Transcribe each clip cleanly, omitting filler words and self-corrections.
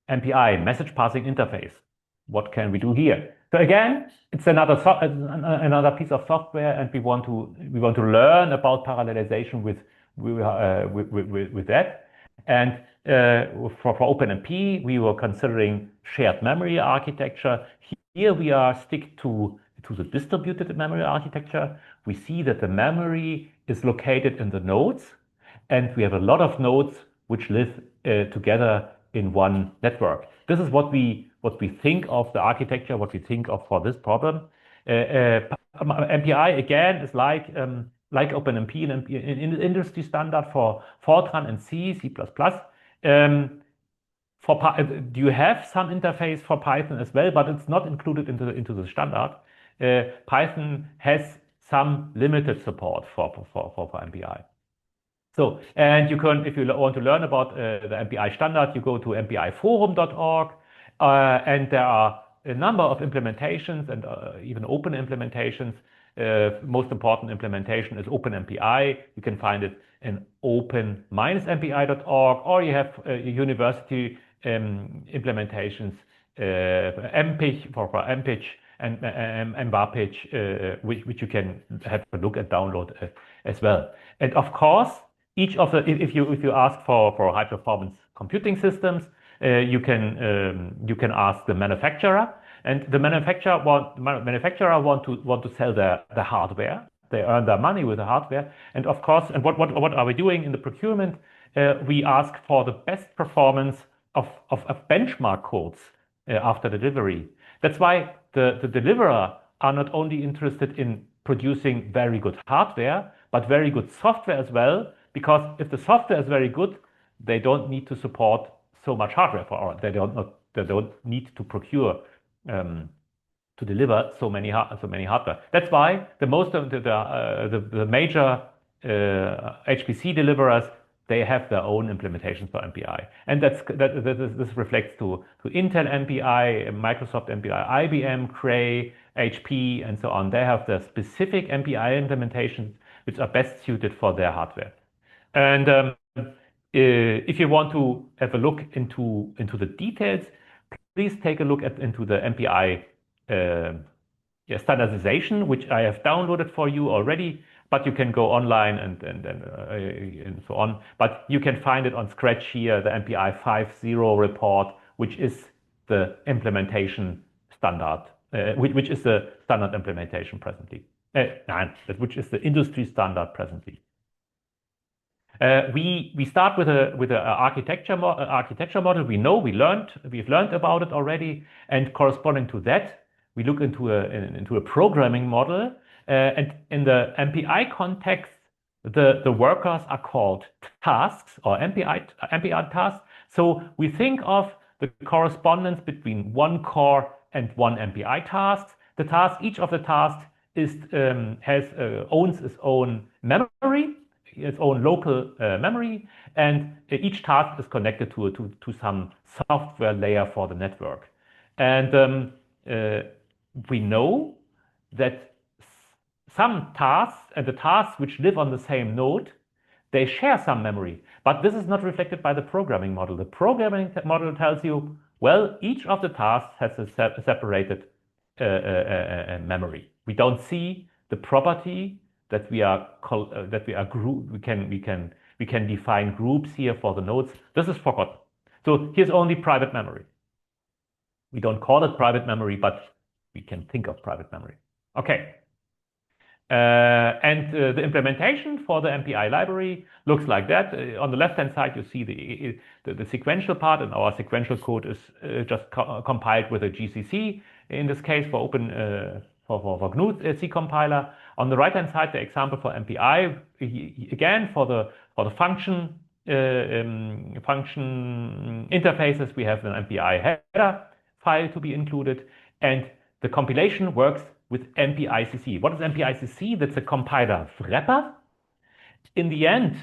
MPI, message passing interface. What can we do here? So again, it's another piece of software, and we want to learn about parallelization with that. And for OpenMP, we were considering shared memory architecture. Here we are stick to the distributed memory architecture. We see that the memory is located in the nodes, and we have a lot of nodes which live together in one network. This is what we think of the architecture, what we think of for this problem. MPI again is like OpenMP and an industry standard for Fortran and C++. Do you have some interface for Python as well, but it's not included into the standard. Python has some limited support for MPI. So, and you can, if you want to learn about the MPI standard, you go to mpiforum.org, and there are a number of implementations and even open implementations. Most important implementation is OpenMPI. You can find it in open-mpi.org, or you have university implementations, MPIC for MPIC and MBAPIC, which you can have a look and download as well. And of course, each of the, if you ask for high performance computing systems, you can ask the manufacturer, and the manufacturer want to sell the hardware. They earn their money with the hardware, and of course, and what are we doing in the procurement? We ask for the best performance of benchmark codes after delivery. That's why the deliverer are not only interested in producing very good hardware, but very good software as well. Because if the software is very good, they don't need to support so much hardware they don't need to procure to deliver so many hardware. That's why the most of the major HPC deliverers, they have their own implementations for MPI, and this reflects to Intel MPI, Microsoft MPI, IBM, Cray, HP, and so on. They have their specific MPI implementations which are best suited for their hardware. And if you want to have a look into the details, please take a look into the MPI standardization, which I have downloaded for you already. But you can go online and so on. But you can find it on Scratch here, the MPI 5.0 report, which is the implementation standard, which is the standard implementation presently. Which is the industry standard presently. We start with a architecture model. We've learned about it already, and corresponding to that, we look into a programming model. And in the MPI context, the workers are called tasks or MPI tasks. So we think of the correspondence between one core and one MPI task. Each of the tasks owns its own memory, its own local memory, and each task is connected to some software layer for the network. And we know that some tasks and the tasks which live on the same node, they share some memory, but this is not reflected by the programming model. The programming model tells you, well, each of the tasks has a separated memory. We don't see the property that we can define groups here for the nodes. This is forgotten. So here's only private memory. We don't call it private memory, but we can think of private memory. Okay. And the implementation for the MPI library looks like that. On the left-hand side, you see the sequential part, and our sequential code is just compiled with a GCC. In this case, for GNU C compiler. On the right-hand side, the example for MPI, again for the function interfaces, we have an MPI header file to be included, and the compilation works with MPICC. What is MPICC? That's a compiler wrapper. In the end,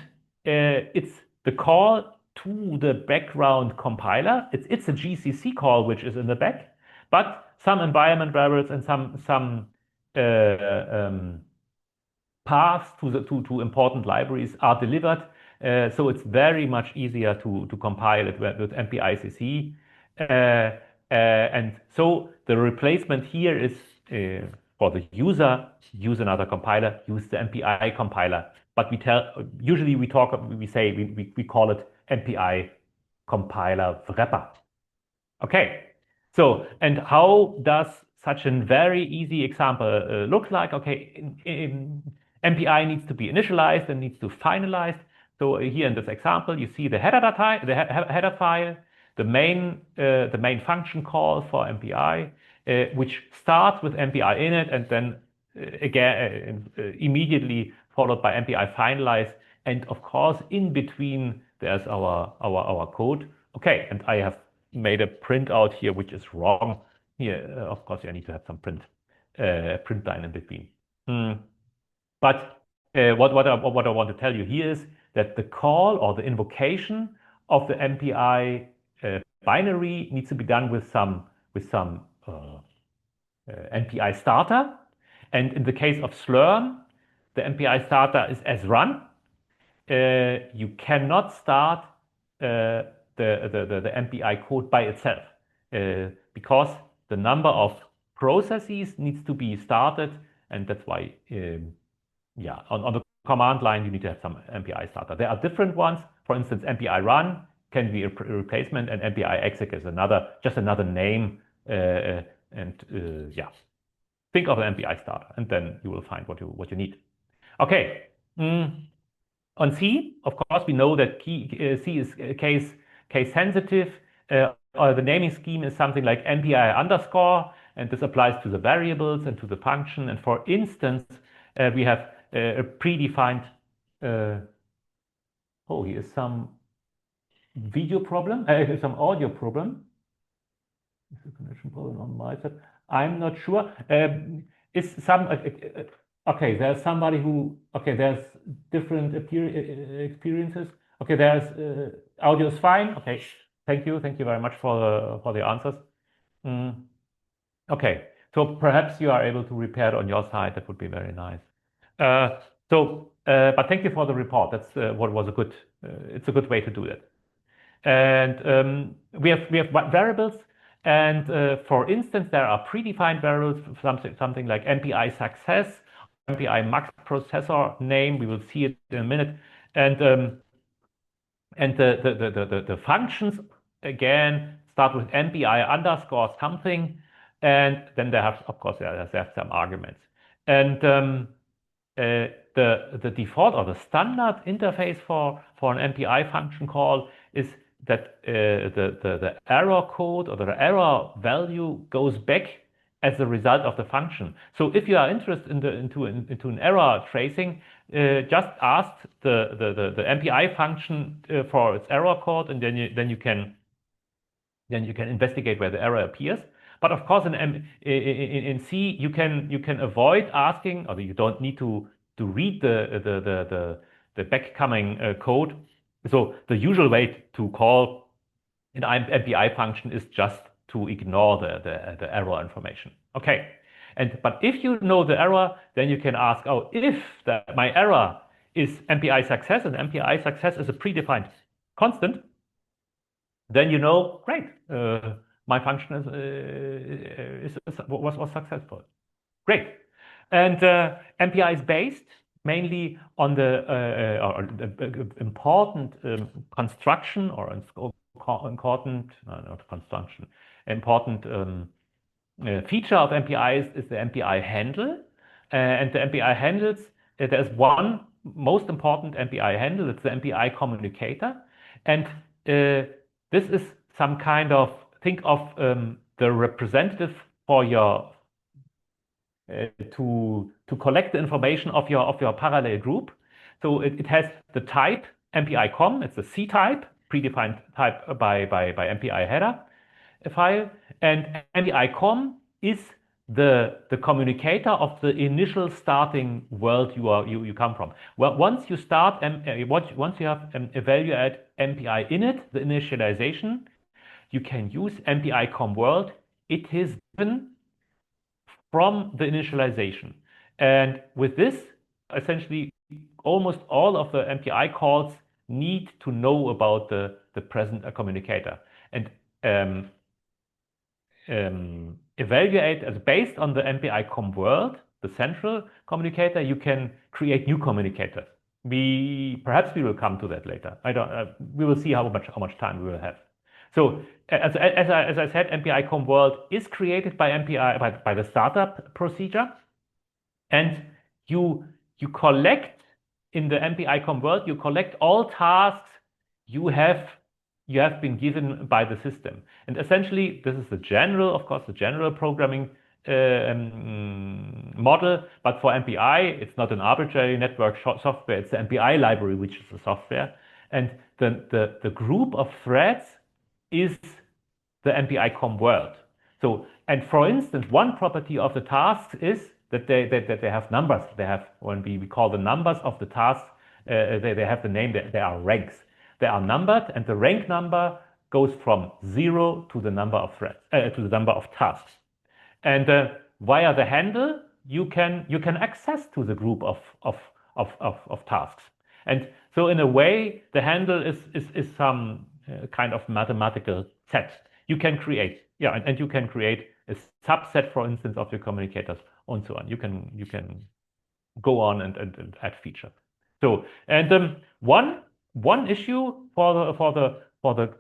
it's the call to the background compiler. It's a GCC call which is in the back, but some environment variables and some paths to important libraries are delivered. So it's very much easier to compile it with MPICC. And so the replacement here is for the user, use another compiler, use the MPI compiler. But usually we call it MPI compiler wrapper. Okay, so, and how does such a very easy example look like? Okay, MPI needs to be initialized and needs to finalize. So here in this example, you see the header file, the main function call for MPI, which starts with MPI init and then immediately followed by MPI finalize. And of course, in between, there's our code. Okay, and I have made a printout here, which is wrong. Here, of course, I need to have some print line in between. But what I want to tell you here is that the call or the invocation of the MPI binary needs to be done with some MPI starter. And in the case of SLURM, the MPI starter is as run. You cannot start the MPI code by itself because the number of processes needs to be started, and that's why, on the command line you need to have some MPI starter. There are different ones. For instance, MPI run can be a replacement, and MPI exec is just another name. Think of an MPI starter, and then you will find what you need. Okay. On C, of course, we know that C is case sensitive. The naming scheme is something like MPI underscore, and this applies to the variables and to the function. And for instance, we have a predefined. Here is some video problem, some audio problem. Is a connection problem on my side? I'm not sure. Is some okay? There's somebody who there's different experiences. Okay, there's audio is fine. Okay, thank you very much for the answers. Okay, so perhaps you are able to repair it on your side. That would be very nice. But thank you for the report. That's what was a good. It's a good way to do that. And we have variables. And for instance, there are predefined variables, something like MPI success, MPI max processor name. We will see it in a minute. And the functions again start with MPI underscore something, and then they have, of course, they have some arguments. And the default or the standard interface for an MPI function call is that the error code or the error value goes back as a result of the function. So if you are interested into an error tracing, just ask the MPI function for its error code, and then you can investigate where the error appears. But of course, in C, you can avoid asking, or you don't need to read the backcoming code. So the usual way to call an MPI function is just to ignore the error information. Okay, but if you know the error, then you can ask, if my error is MPI success, and MPI success is a predefined constant, then you know, great, my function was successful. Great, and MPI is based mainly on the important construction or important feature of MPI is the MPI handle, and the MPI handles. There's one most important MPI handle. It's the MPI communicator, and this is some kind of, think of the representative for your to collect the information of your parallel group. So it has the type MPI com. It's a C type, predefined type by MPI header file, and MPI com is the communicator of the initial starting world you come from. Well, once you start once you have a value at MPI init, the initialization, you can use MPI com world. It is given from the initialization, and with this, essentially, almost all of the MPI calls need to know about the present communicator. And evaluate as based on the MPI com world, the central communicator, you can create new communicators. Perhaps we will come to that later. We will see how much time we will have. So as I said, MPI com world is created by MPI by the startup procedure, and you collect in the MPI com world, you collect all tasks you have been given by the system. And essentially, this is the general, of course, the general programming model. But for MPI, it's not an arbitrary network software. It's the MPI library, which is the software. And the group of threads is the MPI com world. So, and for instance, one property of the tasks is that they have numbers. They have, when we call the numbers of the tasks, they have the name. They are ranks. They are numbered, and the rank number goes from 0 to the number of threads, to the number of tasks. And via the handle, you can access to the group of tasks. And so in a way, the handle is some kind of mathematical set you can create. Yeah, and you can create a subset, for instance, of your communicators and so on. You can go on and add features. So, and one issue for the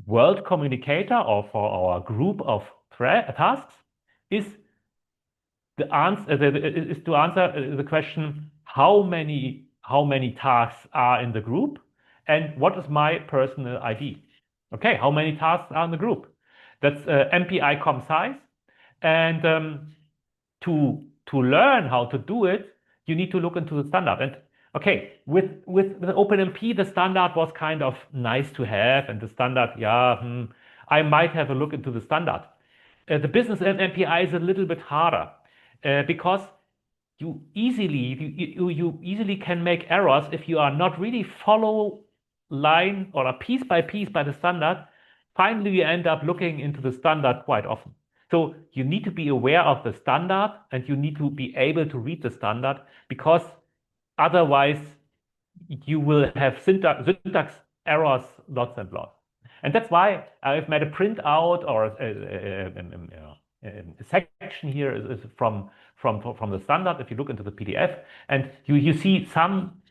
world communicator or for our group of tasks is to answer the question, how many tasks are in the group, and what is my personal ID? Okay, how many tasks are in the group? That's MPI com size, and to learn how to do it, you need to look into the standard. And okay, with OpenMP, the standard was kind of nice to have, and the standard, I might have a look into the standard. The business MPI is a little bit harder because you easily can make errors if you are not really follow line or piece by piece by the standard. Finally, you end up looking into the standard quite often. So you need to be aware of the standard, and you need to be able to read the standard, because otherwise you will have syntax errors lots and lots. And that's why I've made a printout or a section here is from the standard. If you look into the PDF, and you see some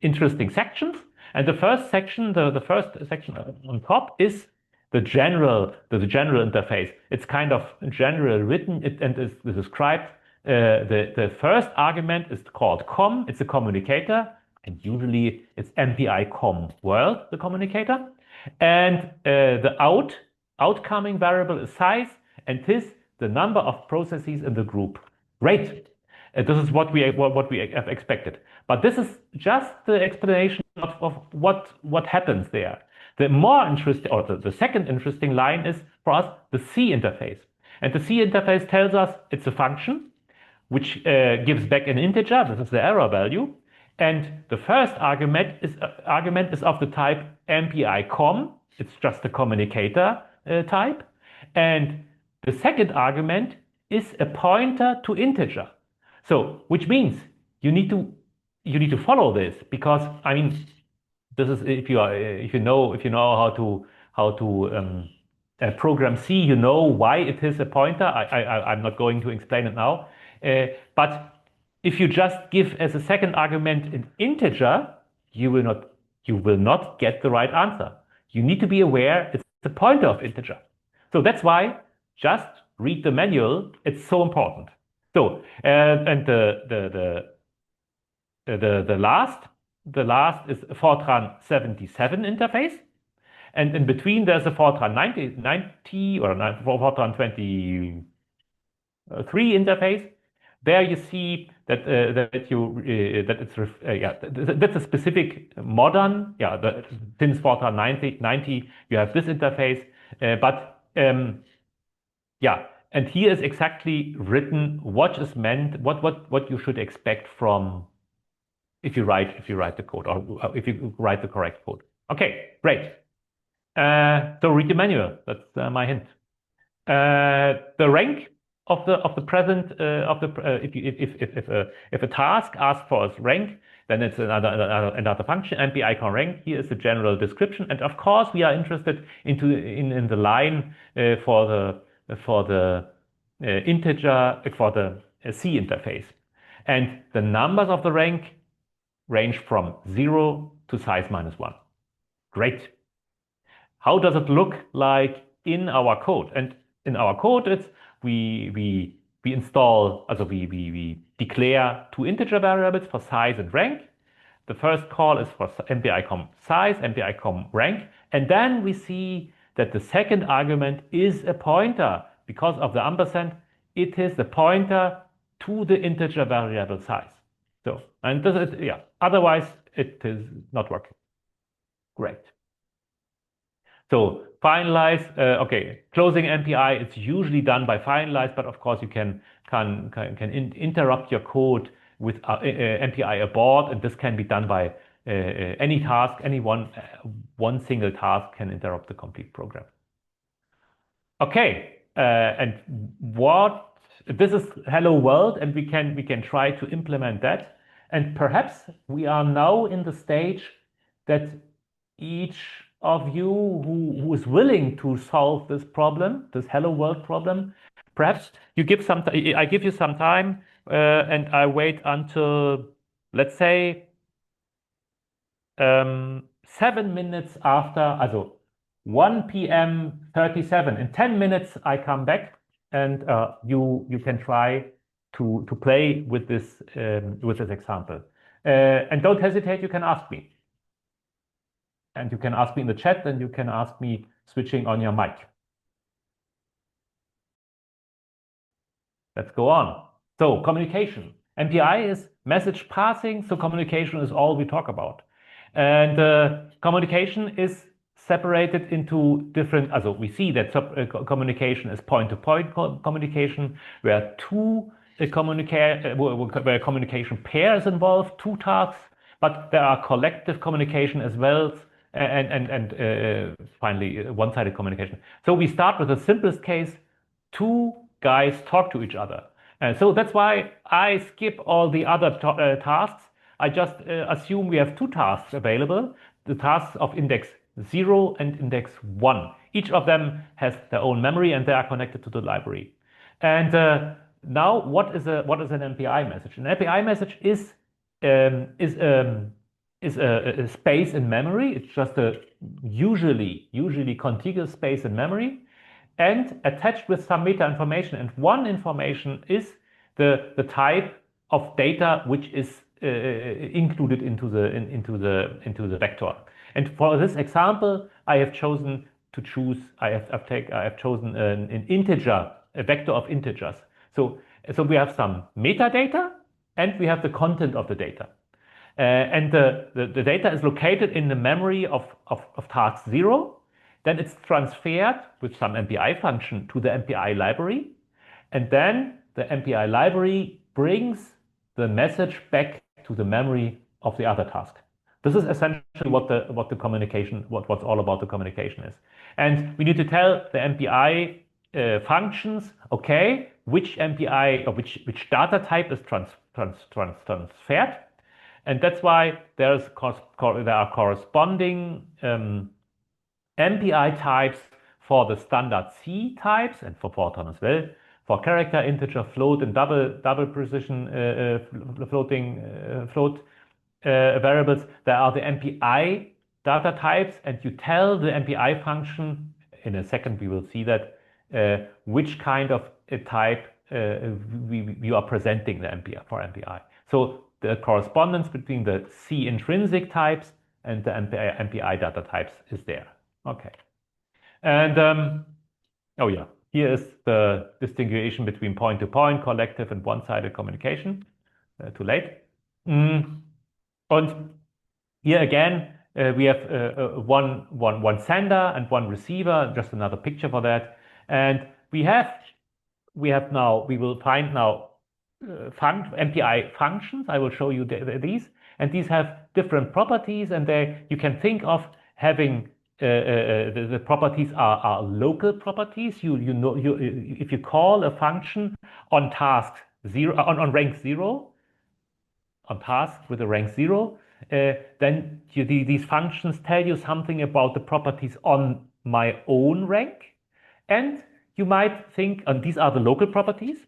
interesting sections. And the first section on top is the general interface. It's kind of general written and is described. The first argument is called com. It's a communicator, and usually it's MPI com world, the communicator. And the outcoming variable is size, and this the number of processes in the group. Great. This is what we have expected. But this is just the explanation of what happens there. The more interesting, or the second interesting line is for us the C interface. And the C interface tells us it's a function which gives back an integer. This is the error value. And the first argument is of the type MPI com. It's just a communicator type. And the second argument is a pointer to integer. So, which means you need to follow this, because I mean, this is if you know how to program C, you know why it is a pointer. I'm not going to explain it now. But if you just give as a second argument an integer, you will not get the right answer. You need to be aware it's the pointer of integer. So that's why just read the manual. It's so important. So and the last is Fortran 77 interface, and in between there's a Fortran 90 or Fortran 23 interface. There you see that that's a specific modern, since Fortran 90 you have this interface, and here is exactly written what is meant, what you should expect from if you write the code, or if you write the correct code. Okay, great. So read the manual. That's my hint. The rank of the present if a task asks for its rank, then it's another function. MPI com rank. Here is the general description, and of course we are interested in the line for integer, for the C interface. And the numbers of the rank range from 0 to size -1. Great. How does it look like in our code? And in our code, it's we install, also we declare two integer variables for size and rank. The first call is for MPI size, MPI rank, and then we see that the second argument is a pointer. Because of the ampersand, it is the pointer to the integer variable size. So, and this is, yeah, otherwise it is not working. Great. So finalize, okay, closing MPI, it's usually done by finalize, but of course you can interrupt your code with MPI abort, and this can be done by any task, any one single task can interrupt the complete program. Okay, and this is hello world, and we can try to implement that. And perhaps we are now in the stage that each of you who is willing to solve this problem, this hello world problem, perhaps you give I give you some time, and I wait until, let's say, 7 minutes after, also 1 p.m. 37. In 10 minutes, I come back, and you can try to play with this example. And don't hesitate, you can ask me. And you can ask me in the chat, and you can ask me switching on your mic. Let's go on. So communication. MPI is message passing, so communication is all we talk about. And communication is separated into different, also we see that communication is point-to-point communication, where where communication pairs involved, two tasks, but there are collective communication as well, and finally one-sided communication. So we start with the simplest case: two guys talk to each other. And so that's why I skip all the other tasks. I just assume we have two tasks available, the tasks of index 0 and index 1. Each of them has their own memory, and they are connected to the library. And now, what is an MPI message? An MPI message is a space in memory. It's just a usually contiguous space in memory, and attached with some meta information. And one information is the type of data which is included into the vector. And for this example, I have chosen an integer, a vector of integers. So we have some metadata, and we have the content of the data. And the data is located in the memory of task 0. Then it's transferred with some MPI function to the MPI library. And then the MPI library brings the message back to the memory of the other task. This is essentially what's all about the communication is. And we need to tell the MPI functions, okay, which MPI or which data type is transferred. And that's why there are corresponding MPI types for the standard C types and for Fortran as well. For character, integer, float, and double precision float variables, there are the MPI data types, and you tell the MPI function, in a second we will see that, which kind of a type you are presenting the MPI. So the correspondence between the C intrinsic types and the MPI data types is there. Okay. And oh yeah, here is the distinguishing between point-to-point, collective, and one-sided communication. Too late. And here again, we have one sender and one receiver. Just another picture for that. And we will find now MPI functions. I will show you these, and these have different properties, and you can think of having the properties are local properties. If you call a function on task 0 on rank 0, on task with a rank 0, then these functions tell you something about the properties on my own rank, and you might think, and these are the local properties,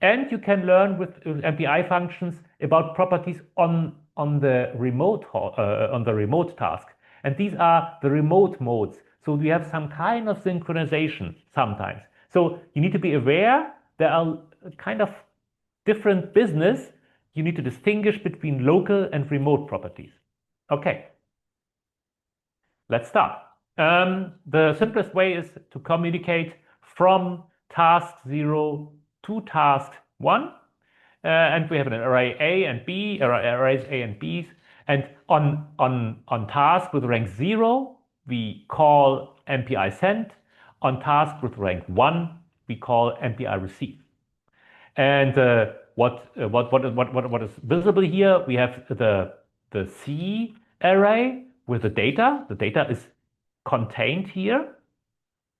and you can learn with MPI functions about properties on the remote task. And these are the remote modes. So we have some kind of synchronization sometimes. So you need to be aware there are kind of different business. You need to distinguish between local and remote properties. Okay, let's start. The simplest way is to communicate from task 0 to task 1. And we have an array A and B, arrays A and B's. And on task with rank 0, we call MPI send. On task with rank 1, we call MPI receive. And what is visible here? We have the C array with the data. The data is contained here,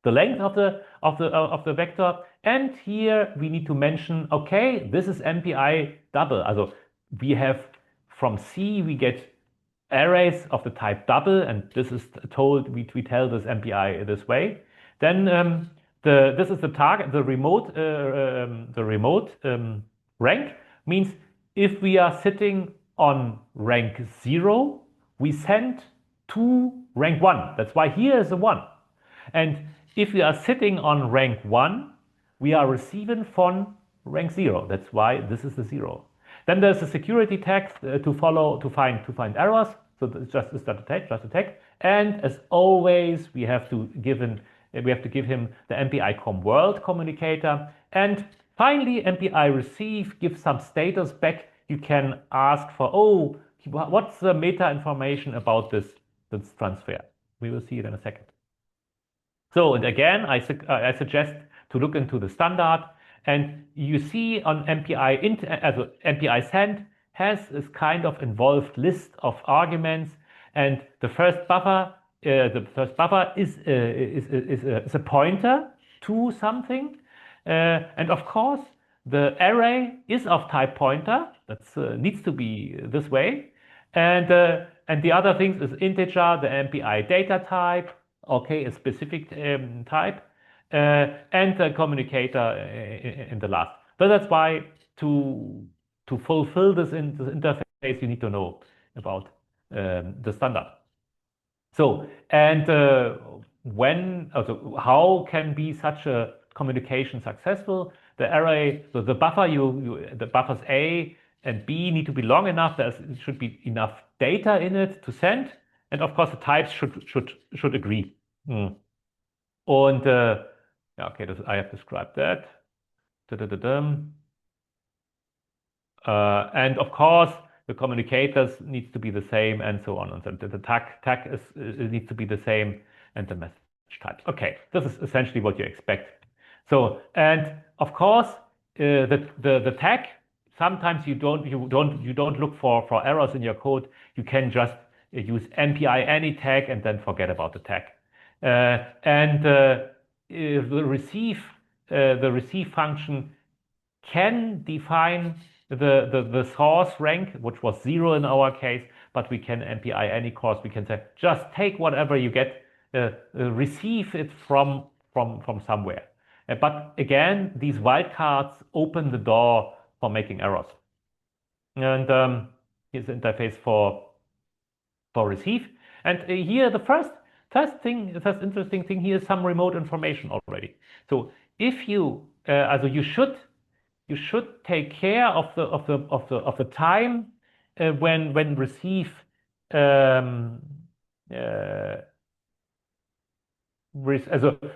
the length of the vector. And here we need to mention, okay, this is MPI double. Also we have from C we get arrays of the type double, and this is told, we tell this MPI this way. Then this is the target, the remote rank means if we are sitting on rank 0, we send to rank 1. That's why here is a 1. And if we are sitting on rank 1, we are receiving from rank 0. That's why this is the 0. Then there's a security tag to find errors. So it's just a tag. And as always, we have to give him the MPI world communicator. And finally, MPI receive gives some status back. You can ask for, oh, what's the meta information about this transfer? We will see it in a second. So, and again, I suggest to look into the standard, and you see on MPI send has this kind of involved list of arguments, and the first buffer is a pointer to something, and of course the array is of type pointer. That needs to be this way, and the other things is integer, the MPI data type, okay, a specific type, and the communicator in the last. But that's why to fulfill this interface, you need to know about the standard. So, and how can be such a communication successful? The array, so the buffer, the buffers A and B need to be long enough. There should be enough data in it to send, and of course the types should agree. And yeah, okay, I have described that. And of course, the communicators needs to be the same, and so on. And so the tag needs to be the same, and the message types. Okay, this is essentially what you expect. So, and of course, the tag. Sometimes you don't look for errors in your code. You can just use MPI any tag and then forget about the tag. The receive function can define the source rank, which was 0 in our case, but we can MPI any course. We can say just take whatever you get, receive it from somewhere. But again, these wildcards open the door for making errors. And here's the interface for receive. And here the first interesting thing here is some remote information already. So if you you should take care of the time when receive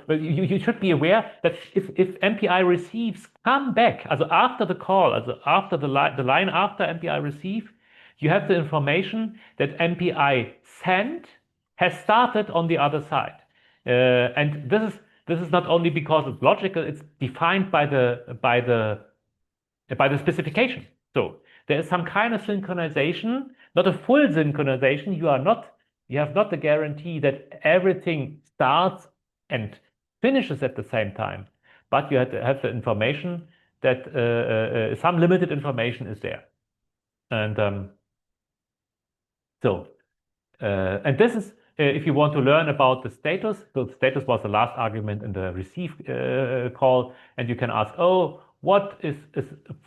you should be aware that if MPI receives come back, after the call, after the line after MPI receive, you have the information that MPI send has started on the other side, and this is not only because it's logical; it's defined by the specification. So there is some kind of synchronization, not a full synchronization. You have not the guarantee that everything starts and finishes at the same time, but you have to have the information that some limited information is there. And and this is if you want to learn about the status, so the status was the last argument in the receive call, and you can ask, oh, what is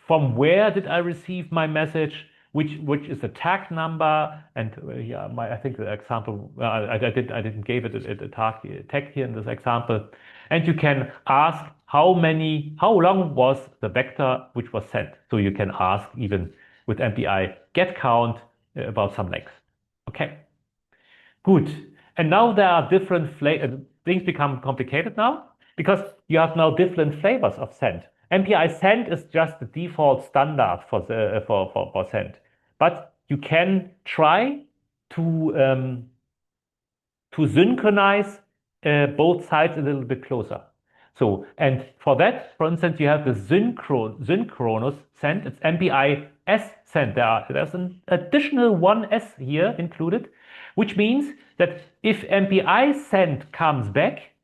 from where did I receive my message? Which is the tag number? And yeah, I think the example I didn't give it a tag here in this example. And you can ask how long was the vector which was sent. So you can ask even with MPI get count about some length. Okay, good. And now there are different things become complicated now because you have now different flavors of send. MPI send is just the default standard for send, but you can try to synchronize both sides a little bit closer. So, and for that, for instance, you have the synchronous send. It's MPI S send. There's an additional one S here included, which means that if MPI send comes back,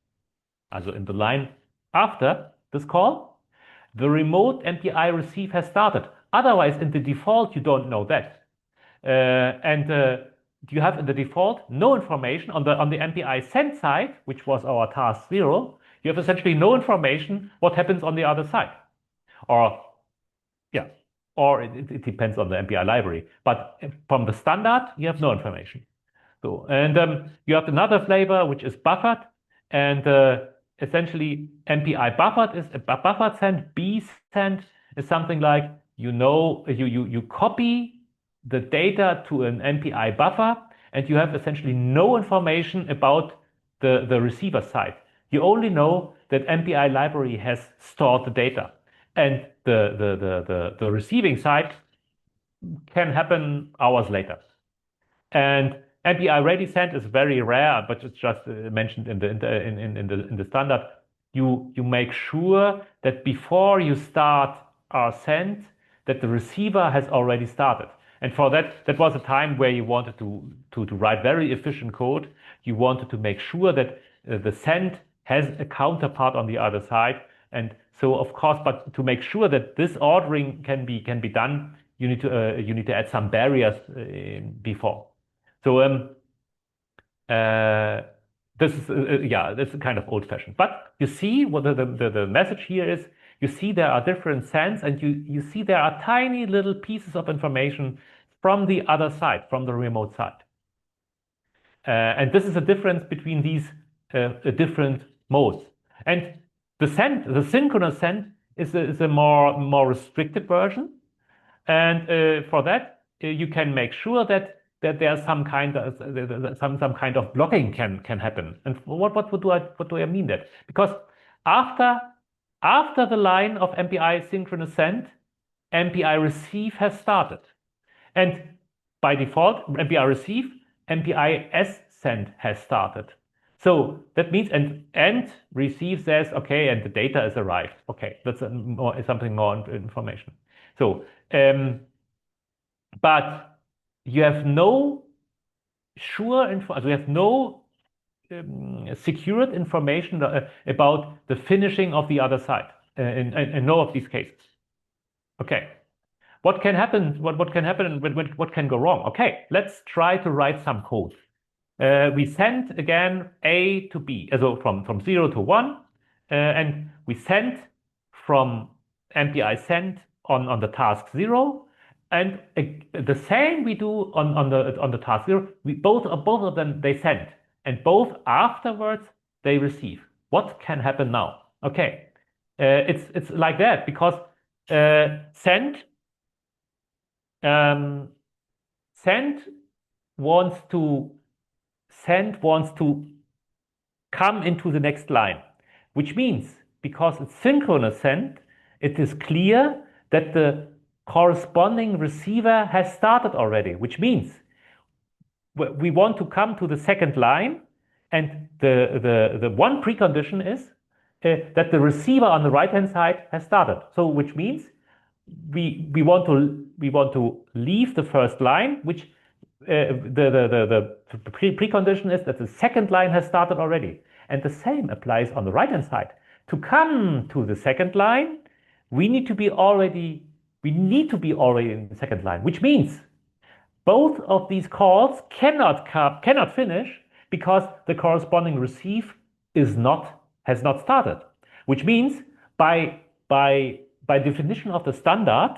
also in the line after this call, the remote MPI receive has started. Otherwise, in the default, you don't know that. You have in the default no information on the MPI send side, which was our task 0. You have essentially no information what happens on the other side, or it depends on the MPI library. But from the standard, you have no information. So you have another flavor which is buffered, and essentially MPI buffered is a buffered send. B send is something like you copy the data to an MPI buffer, and you have essentially no information about the receiver side. You only know that MPI library has stored the data, and the receiving side can happen hours later. And MPI ready send is very rare, but it's just mentioned in the standard. You make sure that before you start our send, that the receiver has already started. And for that was a time where you wanted to write very efficient code. You wanted to make sure that the send has a counterpart on the other side. And so, of course, but to make sure that this ordering can be done, you need to add some barriers before. So this is kind of old-fashioned. But you see what the message here is. You see there are different sends, and you see there are tiny little pieces of information from the other side, from the remote side. And this is a difference between these different modes. And the synchronous send is a more restricted version. And for that, you can make sure that there's some kind of blocking can happen. And what do I mean that? Because after the line of MPI synchronous send, MPI receive has started. And by default, MPI receive, MPI S send has started. So that means, and receive says, okay, and the data is arrived. Okay, that's something more information. So, but you have no secured information about the finishing of the other side in no of these cases. Okay, what can happen? What can happen? What can go wrong? Okay, let's try to write some code. We send again A to B, so from 0 to 1, and we send from MPI send on the task 0. And the same we do on the task 0. Both of them they send, and both afterwards they receive. What can happen now? Okay, it's like that because send wants to come into the next line, which means because it's synchronous send, it is clear that the corresponding receiver has started already, which means we want to come to the second line, and the one precondition is that the receiver on the right hand side has started. So which means we want to leave the first line, which the precondition is that the second line has started already, and the same applies on the right hand side. To come to the second line, we need to be already in the second line, which means both of these calls cannot finish because the corresponding receive has not started, which means by definition of the standard,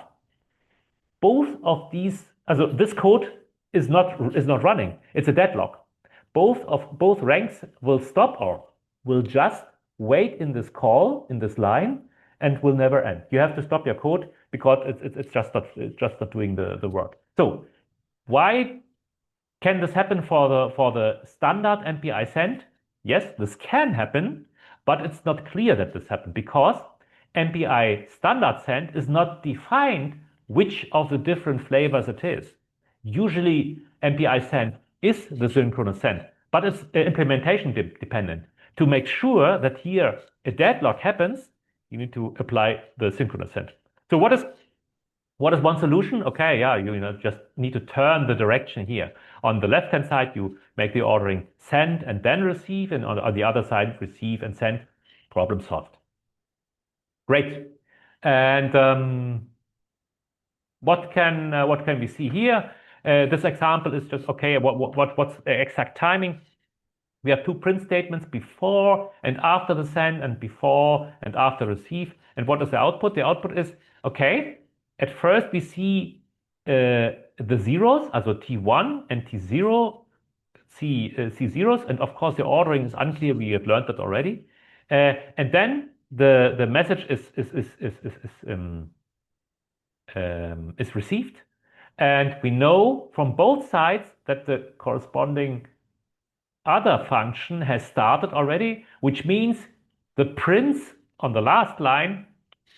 both of these, also this code is not running. It's a deadlock. Both ranks will stop or will just wait in this call, in this line, and will never end. You have to stop your code because it's just not doing the work. So why can this happen for the standard MPI send? Yes, this can happen, but it's not clear that this happened because MPI standard send is not defined which of the different flavors it is. Usually MPI send is the synchronous send, but it's implementation dependent. To make sure that here a deadlock happens, you need to apply the synchronous send. So what is one solution? Okay, yeah, you just need to turn the direction here. On the left-hand side, you make the ordering send and then receive, and on the other side, receive and send. Problem solved. Great. And what can we see here? This example is just okay. What's the exact timing? We have two print statements, before and after the send, and before and after receive. And what is the output? The output is okay. At first, we see the zeros, also T1 and T0, C zeros, and of course the ordering is unclear. We have learned that already. And then the message is received, and we know from both sides that the corresponding other function has started already, which means the prints on the last line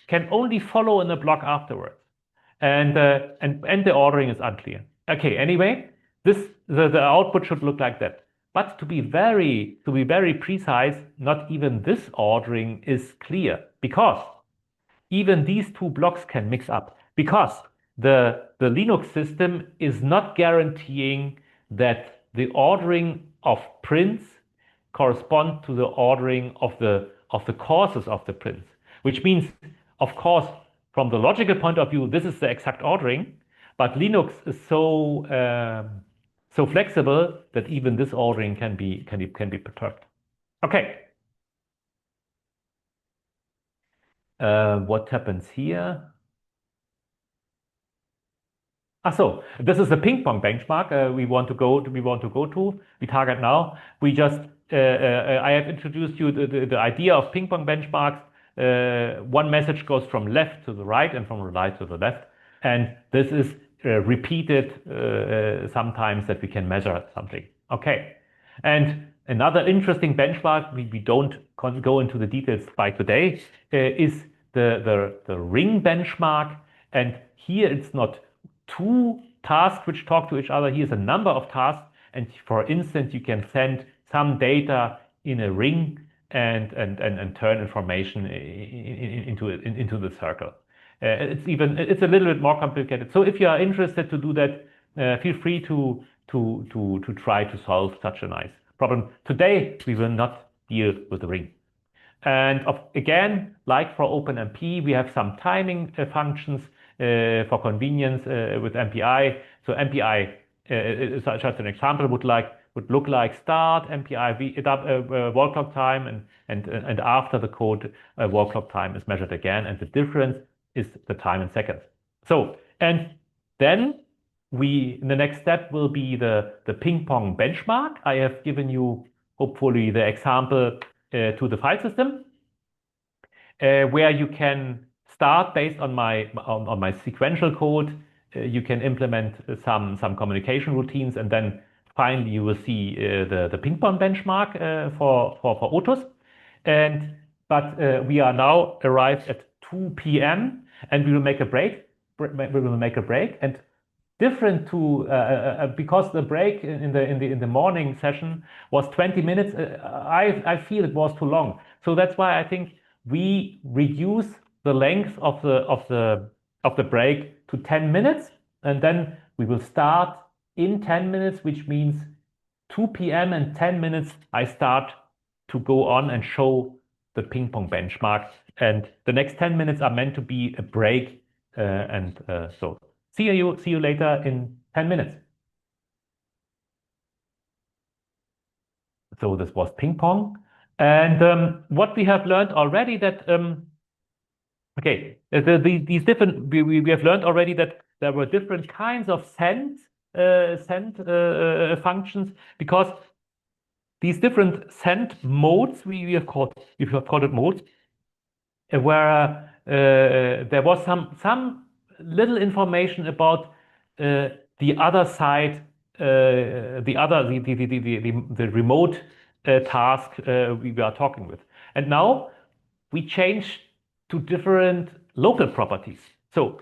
can only follow in a block afterwards, and the ordering is unclear. Okay, anyway, the output should look like that. But to be very precise, not even this ordering is clear, because even these two blocks can mix up, because the Linux system is not guaranteeing that the ordering of prints correspond to the ordering of the causes of the prints, which means, of course, from the logical point of view, this is the exact ordering, but Linux is so flexible that even this ordering can be perturbed. Okay. What happens here? So this is the ping pong benchmark we want to go to. We target now. We just I have introduced you the idea of ping pong benchmarks. One message goes from left to the right and from the right to the left, and this is repeated sometimes that we can measure something. Okay, and another interesting benchmark, we don't go into the details by today, is the ring benchmark, and here it's not two tasks which talk to each other. Here's a number of tasks, and for instance, you can send some data in a ring and turn information into the circle. It's a little bit more complicated. So if you are interested to do that, feel free to try to solve such a nice problem. Today we will not deal with the ring. And again, like for OpenMP, we have some timing functions for convenience with MPI. So MPI, just an example, would look like start MPI wall clock time, and after the code wall clock time is measured again, and the difference is the time in seconds. So, and then in the next step will be the ping pong benchmark. I have given you hopefully the example to the file system, where you can start based on my sequential code. You can implement some communication routines, and then finally you will see the ping pong benchmark for Otus. But we are now arrived at 2 p.m. and we will make a break. And different to because the break in the morning session was 20 minutes. I feel it was too long. So that's why I think we reduce the length of the break to 10 minutes, and then we will start in 10 minutes, which means 2 p.m. and 10 minutes I start to go on and show the ping pong benchmark, and the next 10 minutes are meant to be a break, so see you later in 10 minutes. So this was ping pong. And what we have learned already that, okay, these different, we have learned already that there were different kinds of send functions, because these different send modes, we have called it modes, where there was some little information about the other side, the remote task we were talking with. And now we change to different local properties. So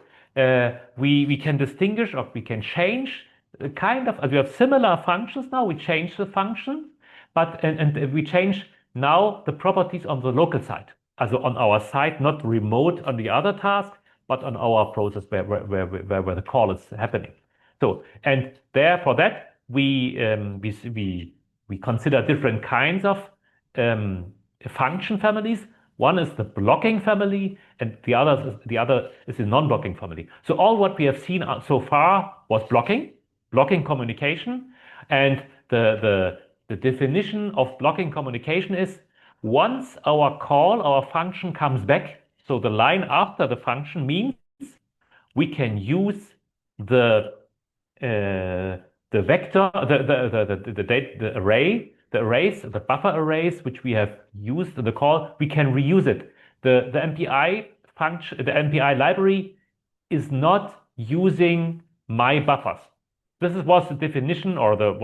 we can distinguish, or we can change kind of, we have similar functions now, we change the function, but and we change now the properties on the local side. Also on our side, not remote on the other task, but on our process where the call is happening. So, and there for that, we consider different kinds of function families. One is the blocking family, and the other is the non-blocking family. So all what we have seen so far was blocking communication, and the definition of blocking communication is once our function comes back, so the line after the function means we can use the vector, the arrays, the buffer arrays, which we have used in the call, we can reuse it. The MPI function, the MPI library is not using my buffers. This was the definition, or the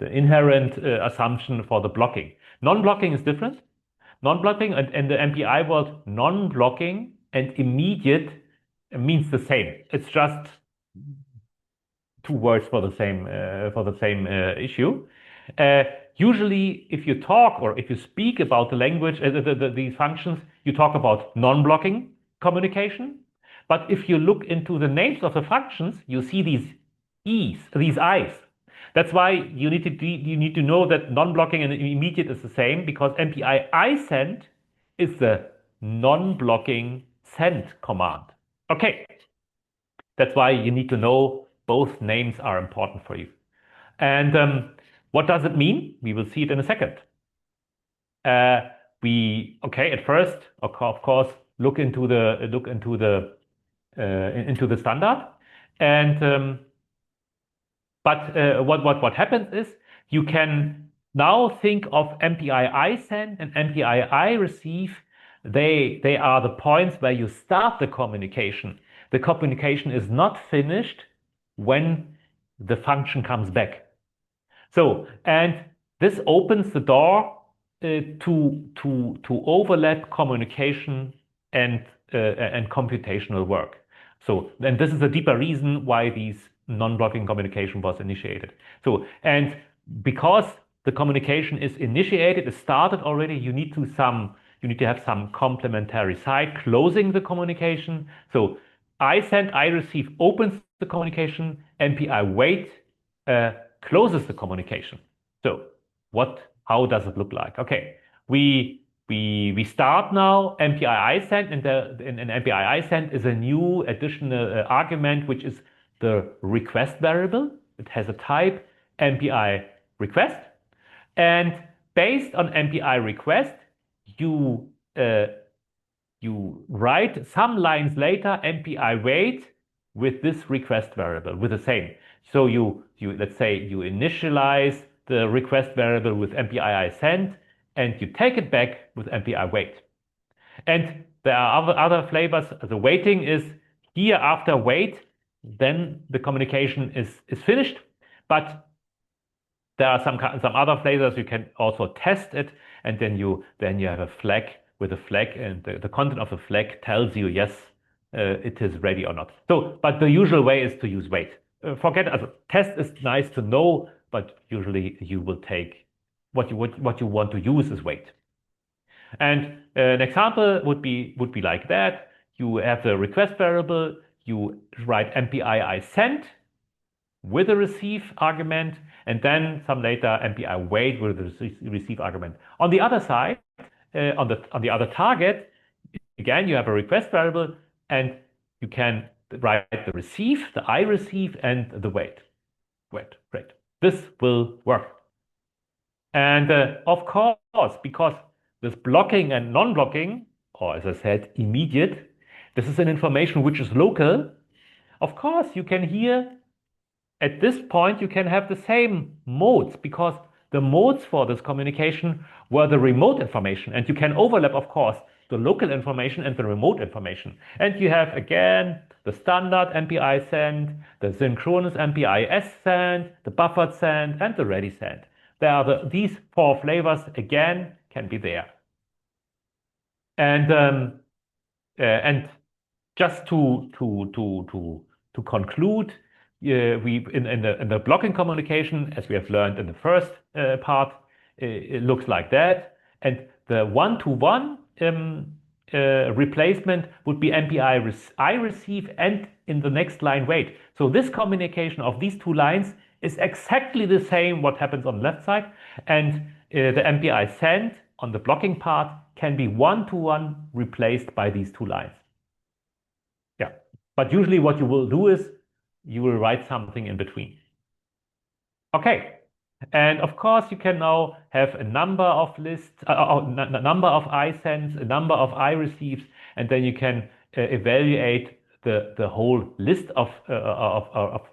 inherent assumption for the blocking. Non-blocking is different. Non-blocking and the MPI world, non-blocking and immediate means the same. It's just two words for the same issue. Usually, if you talk or if you speak about the language, these functions, you talk about non-blocking communication. But if you look into the names of the functions, you see these E's, these I's. That's why you need to know that non-blocking and immediate is the same, because MPI ISend is the non-blocking send command. Okay, that's why you need to know both names are important for you. And what does it mean? We will see it in a second. At first, of course, look into the standard, and what happens is you can now think of MPI ISend and MPI IReceive. They are the points where you start the communication. The communication is not finished when the function comes back. So, and this opens the door to overlap communication and computational work. So, and this is a deeper reason why these non-blocking communication was initiated. So, and because the communication is initiated, it started already, you need to have some complementary side closing the communication. So ISend, IReceive opens the communication, MPI wait closes the communication. So how does it look like? Okay, we start now MPI ISend, and MPI ISend is a new additional argument, which is the request variable. It has a type MPI request, and based on MPI request, you write some lines later MPI wait with this request variable with the same. So you let's say you initialize the request variable with MPI ISend, and you take it back with MPI wait. And there are other flavors. The waiting is here after wait, then the communication is finished. But there are some other flavors. You can also test it, and then you have a flag with a flag, and the content of the flag tells you yes, it is ready or not. So, but the usual way is to use wait. Test is nice to know, but usually you will take what you want to use is wait. And an example would be like that. You have the request variable, you write MPI ISend with a receive argument, and then some later MPI wait with the receive argument. On the other side, on the other target, again, you have a request variable, and you can write the receive, the IReceive, and the wait. Great. This will work. And of course, because this blocking and non-blocking, or as I said, immediate, this is an information which is local. Of course, you can here, at this point, you can have the same modes, because the modes for this communication were the remote information. And you can overlap, of course, the local information and the remote information. And you have, again, the standard MPI send, the synchronous MPI S send, the buffered send, and the ready send. There are these four flavors, again, can be there. And just to conclude, we in the blocking communication, as we have learned in the first part, it looks like that. And the one-to-one replacement would be MPI I receive and in the next line wait. So this combination of these two lines is exactly the same what happens on the left side, and the MPI send on the blocking part can be one-to-one replaced by these two lines. Yeah, but usually what you will do is you will write something in between. Okay, and of course you can now have a number of lists, a number of I sends, a number of I receives, and then you can evaluate the whole list of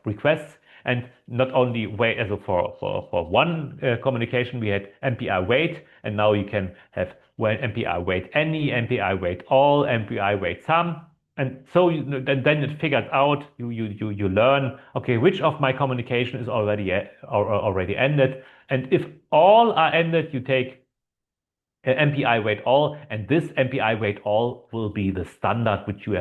requests. And not only wait, as for one communication we had MPI wait, and now you can have MPI wait any, MPI wait all, MPI wait some, and so then it figures out. You learn, okay, which of my communication is already ended, and if all are ended, you take MPI wait all, and this MPI wait all will be the standard which you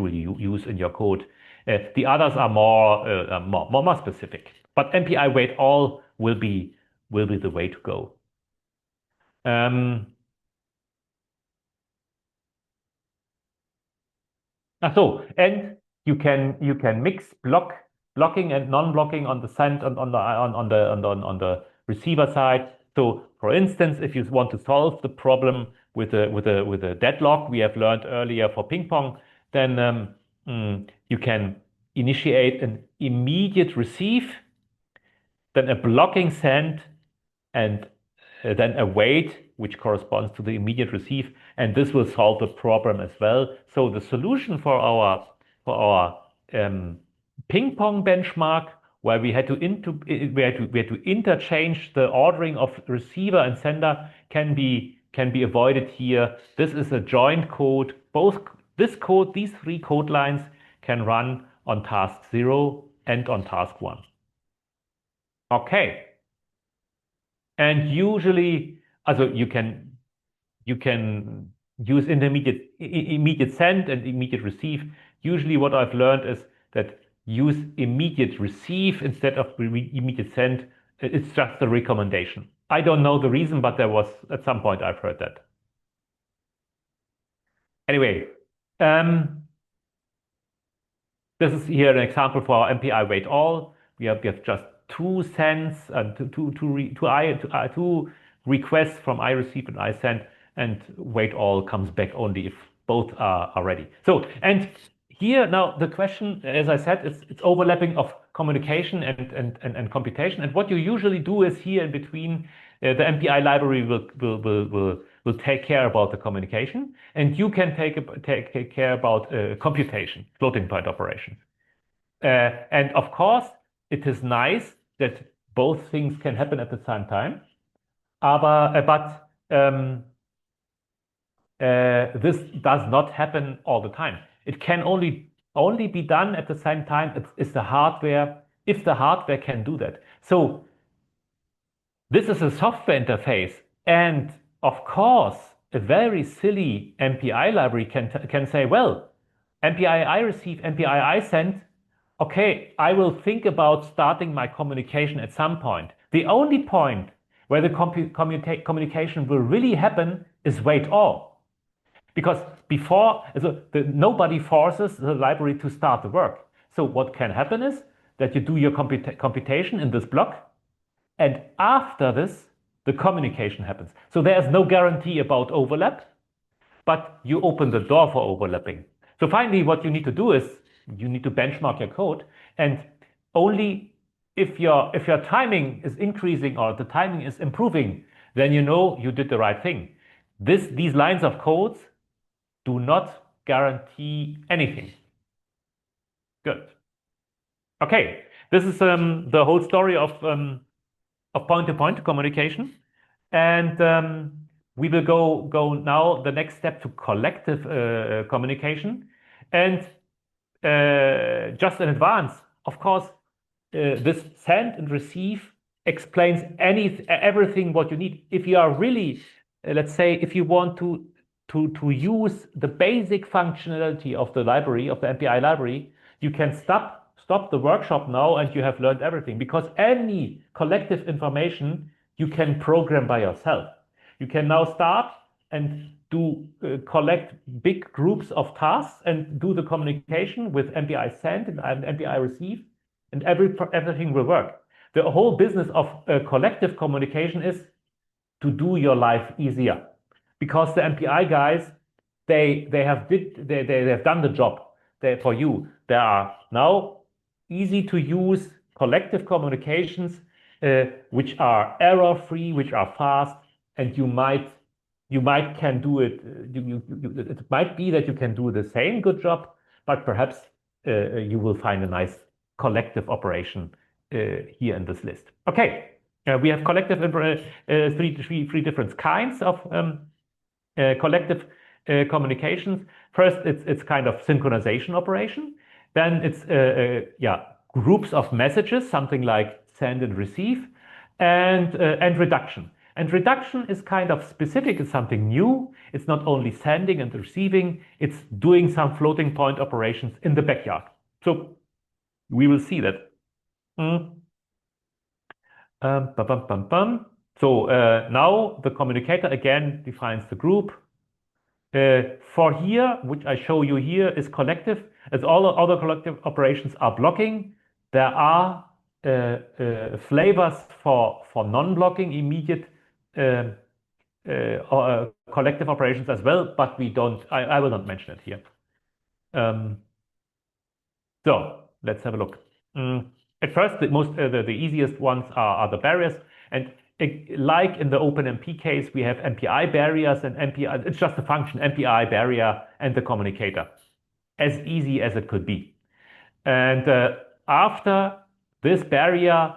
will use in your code. The others are more specific, but MPI wait all will be the way to go. And you can mix blocking and non-blocking on the send on the receiver side. So, for instance, if you want to solve the problem with a deadlock we have learned earlier for ping pong, then you can initiate an immediate receive, then a blocking send, and then a wait, which corresponds to the immediate receive, and this will solve the problem as well. So the solution for our ping pong benchmark, where we had to interchange the ordering of receiver and sender, can be avoided here. This is a joint code. These three code lines can run on task 0 and on task 1. Okay. And usually, also you can use immediate send and immediate receive. Usually what I've learned is that use immediate receive instead of immediate send. It's just a recommendation. I don't know the reason, but there was at some point I've heard that. Anyway, this is here an example for our MPI wait all. We have just two sends and two requests from I receive and I send, and wait all comes back only if both are ready. So, and here now the question, as I said, it's overlapping of communication and computation. And what you usually do is here in between, the MPI library will take care about the communication, and you can take care about computation, floating point operations. And of course, it is nice that both things can happen at the same time, but this does not happen all the time. It can only be done at the same time if the hardware can do that. So this is a software interface, and of course, a very silly MPI library can say, well, MPI I receive, MPI I send. Okay, I will think about starting my communication at some point. The only point where the communication will really happen is wait all. Because nobody forces the library to start the work. So what can happen is that you do your computation in this block, and after this, the communication happens. So there's no guarantee about overlap, but you open the door for overlapping. So finally, what you need to do is you need to benchmark your code, and only if your timing is increasing or the timing is improving, then you know you did the right thing. These lines of codes do not guarantee anything. Good. Okay, this is the whole story of point-to-point communication, and we will go now the next step to collective communication. And just in advance, of course, this send and receive explains everything what you need. If you are really, let's say, if you want to use the basic functionality of the library, of the MPI library, you can stop the workshop now and you have learned everything, because any collective information you can program by yourself. You can now start and do collect big groups of tasks and do the communication with MPI send and MPI receive, and everything will work. The whole business of collective communication is to do your life easier, because the MPI guys, they have done the job for you. There are now easy to use collective communications which are error-free, which are fast, and you might can do it. It might be that you can do the same good job, but perhaps you will find a nice collective operation here in this list. Okay, we have collective three different kinds of collective communications. First, it's kind of synchronization operation. Then it's groups of messages, something like send and receive, and reduction. And reduction is kind of specific. It's something new. It's not only sending and receiving. It's doing some floating point operations in the backyard. So we will see that. So now the communicator again defines the group. For here, which I show you here, is collective. As all the other collective operations are blocking, there are flavors for non-blocking immediate collective operations as well, but we don't. I will not mention it here. So let's have a look. At first, the easiest ones are the barriers, and like in the OpenMP case, we have MPI barriers and MPI. It's just a function, MPI barrier and the communicator, as easy as it could be. And after this barrier,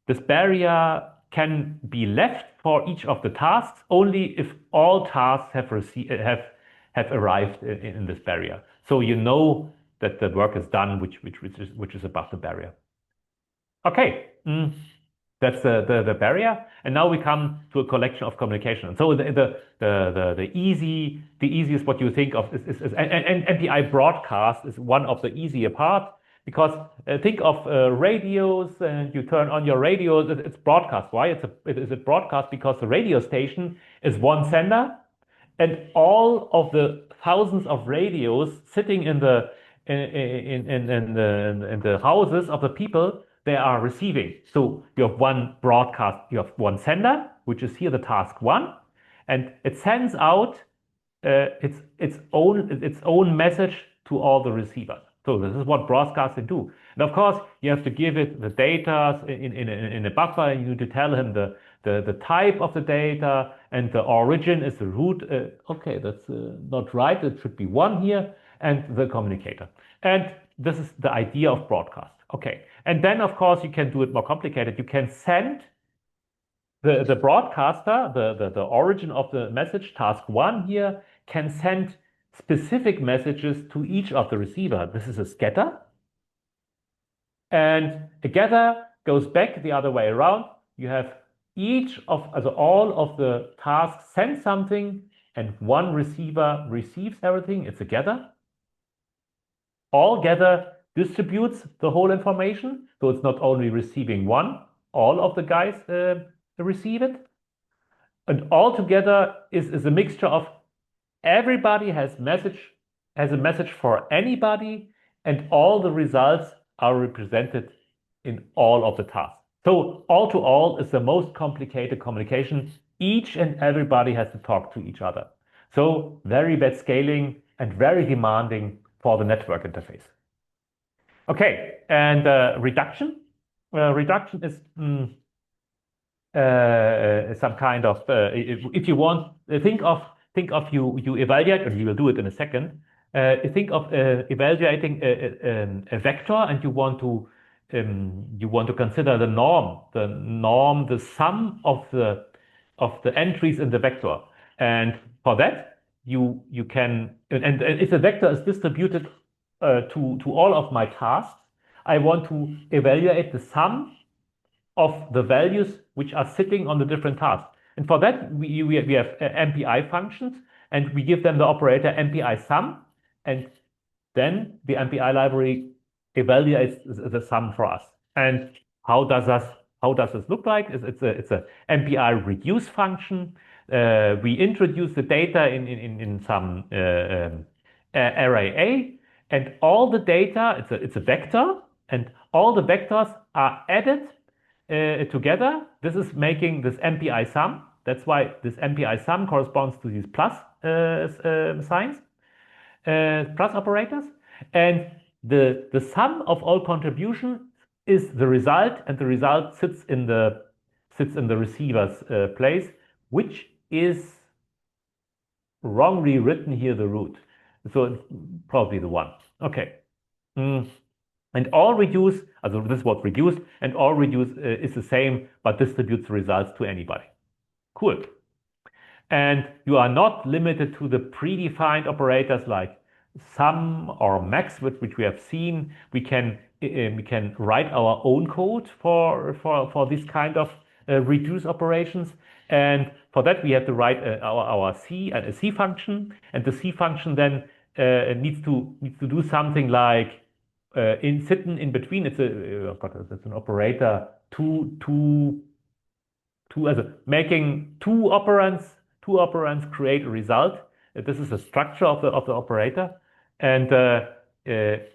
this barrier can be left for each of the tasks only if all tasks have arrived in this barrier. So you know that the work is done, which is above the barrier. Okay, that's the barrier, and now we come to a collection of communication. And so the easiest what you think of is MPI broadcast is one of the easier part, because think of radios, and you turn on your radio, it's broadcast. Why it is a broadcast? Because the radio station is one sender, and all of the thousands of radios sitting in the houses of the people, they are receiving. So you have one broadcast, you have one sender, which is here the task one, and it sends out its own message to all the receivers. So this is what broadcasting do. And of course, you have to give it the data in a buffer, and you need to tell him the type of the data, and the origin is the root. Okay, that's not right. It should be one here, and the communicator. And this is the idea of broadcast. Okay, and then of course you can do it more complicated. You can send the broadcaster, the origin of the message, task one here, can send specific messages to each of the receiver. This is a scatter. And a gather goes back the other way around. You have all of the tasks send something, and one receiver receives everything. It's a gather. All gather distributes the whole information. So it's not only receiving one, all of the guys receive it. And all together is a mixture of everybody has a message for anybody, and all the results are represented in all of the tasks. So all to all is the most complicated communication. Each and everybody has to talk to each other. So very bad scaling and very demanding for the network interface. Okay, and reduction. reduction is some kind of if you want think of you evaluate, and you will do it in a second. Think of evaluating a vector, and you want to consider the norm, the sum of the entries in the vector. And for that, you can, and if the vector is distributed to all of my tasks, I want to evaluate the sum of the values which are sitting on the different tasks. And for that, we have MPI functions, and we give them the operator MPI sum, and then the MPI library evaluates the sum for us. And how does this look like? It's a MPI reduce function. We introduce the data in some array A, and all the data, it's a vector, and all the vectors are added together. This is making this MPI sum. That's why this MPI sum corresponds to these plus signs, plus operators. And the sum of all contributions is the result, and the result sits in the receiver's place, which is wrongly written here, the root. So it's probably the one. Okay. And all reduce, this is what reduced, and all reduce is the same, but distributes the results to anybody. Cool. And you are not limited to the predefined operators like sum or max, which we have seen. We can write our own code for this kind of reduce operations. And for that, we have to write our C function, and the C function then needs to do something like sitting in between. It's an operator making two operands create a result. This is the structure of the operator. And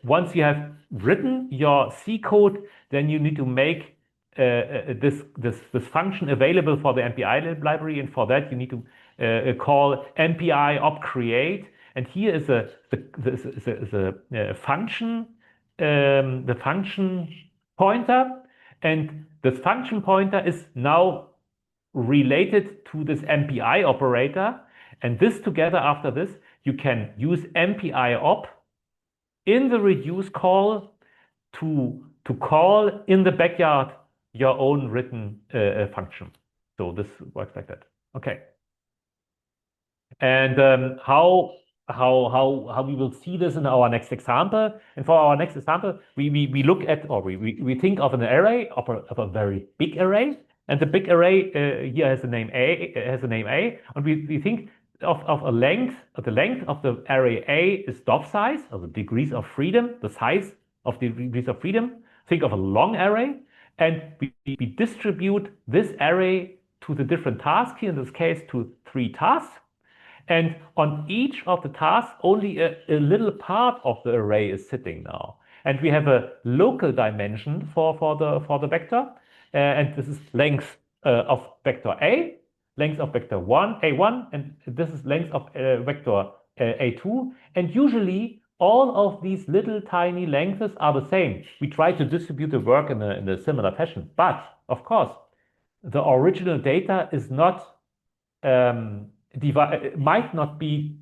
once you have written your C code, then you need to make this function available for the MPI library, and for that you need to call MPI op create. And here is a function, the function pointer, and this function pointer is now related to this MPI operator. And this together, after this, you can use MPI op in the reduce call to call in the backyard your own written function. So this works like that. Okay. And how we will see this in our next example. And for our next example, we look at, or we think of an array, of a very big array. And the big array here has a name A, and we think of a length, the length of the array A is dov size, or the degrees of freedom, the size of the degrees of freedom. Think of a long array, and we distribute this array to the different tasks, here in this case to 3 tasks. And on each of the tasks, only a little part of the array is sitting now. And we have a local dimension for the vector, and this is length of vector A, length of vector A1, and this is length of vector A2. And usually all of these little tiny lengths are the same. We try to distribute the work in a similar fashion, but of course, the original data is not might not be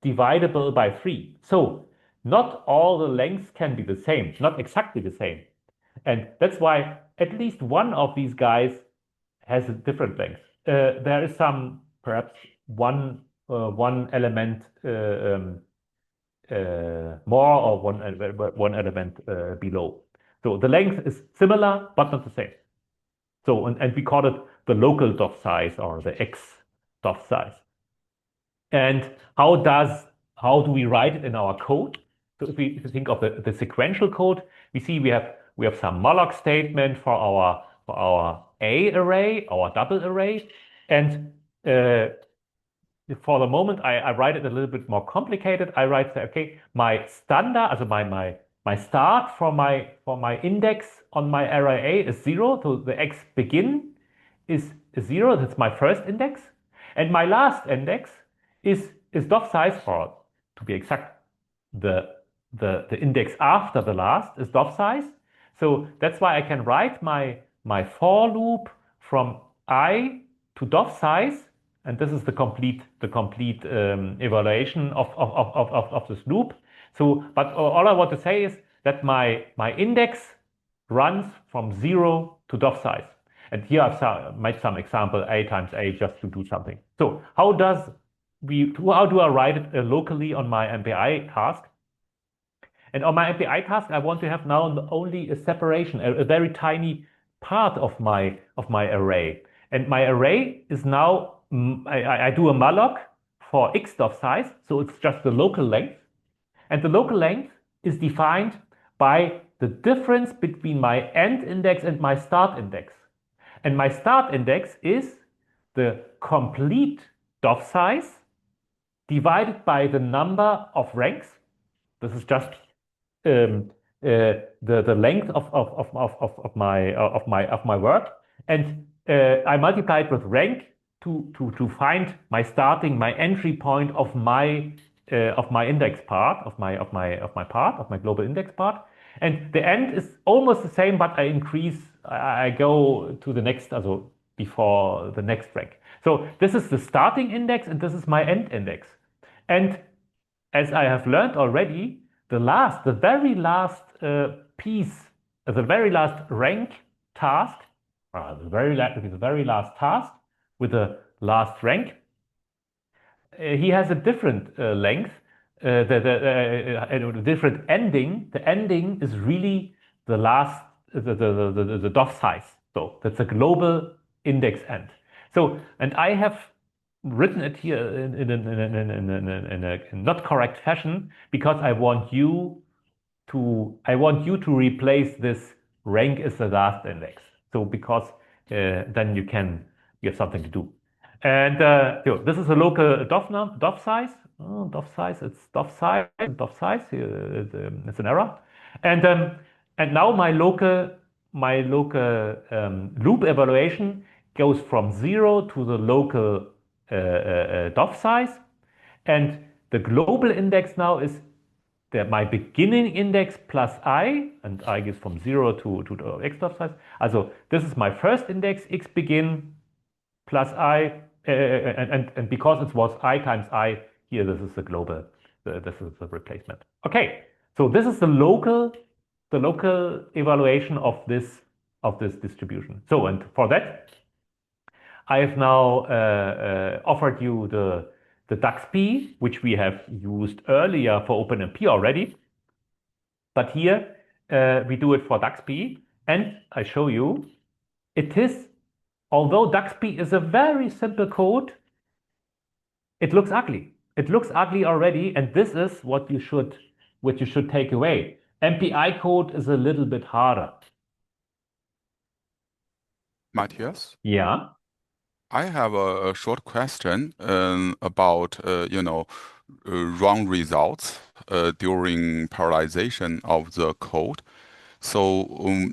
dividable by 3. So not all the lengths can be the same, not exactly the same. And that's why at least one of these guys has a different length. There is perhaps one element more, or one element below. So the length is similar, but not the same. So, and we call it the local dov size, or the X dov size. And how do we write it in our code? So if you think of the sequential code, we see we have some malloc statement for our A array, our double array. And for the moment, I write it a little bit more complicated. I write, okay, my standard, also my start for my index on my array A is 0. So the X begin is 0. That's my first index. And my last index is dov size, or to be exact, the index after the last is dov size. So that's why I can write my for loop from I to dov size, and this is the complete evaluation of this loop. So, but all I want to say is that my index runs from 0 to dov size. And here I've made some example a times a just to do something. So how do I write it locally on my MPI task? And on my MPI task, I want to have now only a separation, a very tiny part of my array. And my array is now, I do a malloc for x dov size, so it's just the local length. And the local length is defined by the difference between my end index and my start index. And my start index is the complete dov size divided by the number of ranks. This is just the length of my work, and I multiply it with rank to find my entry point of my index part of my global index part, and the end is almost the same, but I go to the next, also before the next rank. So this is the starting index and this is my end index. And as I have learned already, the very last piece, the very last rank task, the very last task with the last rank, he has a different length, a different ending. The ending is really the last, the dov size. So that's a global index end. So, and I have written it here in a not correct fashion because I want you to replace this rank as the last index. So because then you have something to do. And this is a local dov size. Oh, dov size. It's dov size. It's an error. And now my local loop evaluation goes from 0 to the local dov size, and the global index now is my beginning index plus I, and I is from 0 to the x dov size. Also this is my first index, x begin plus I, and because it was I times I, here this is the global, this is the replacement. Okay, so this is the local evaluation of this distribution. So, and for that, I have now offered you the DAX-P, which we have used earlier for OpenMP already. But here we do it for DAX-P, and I show you it is, although DAX-P is a very simple code, it looks ugly. It looks ugly already, and this is what you should take away. MPI code is a little bit harder. Matthias? Yeah. I have a short question about wrong results during parallelization of the code. So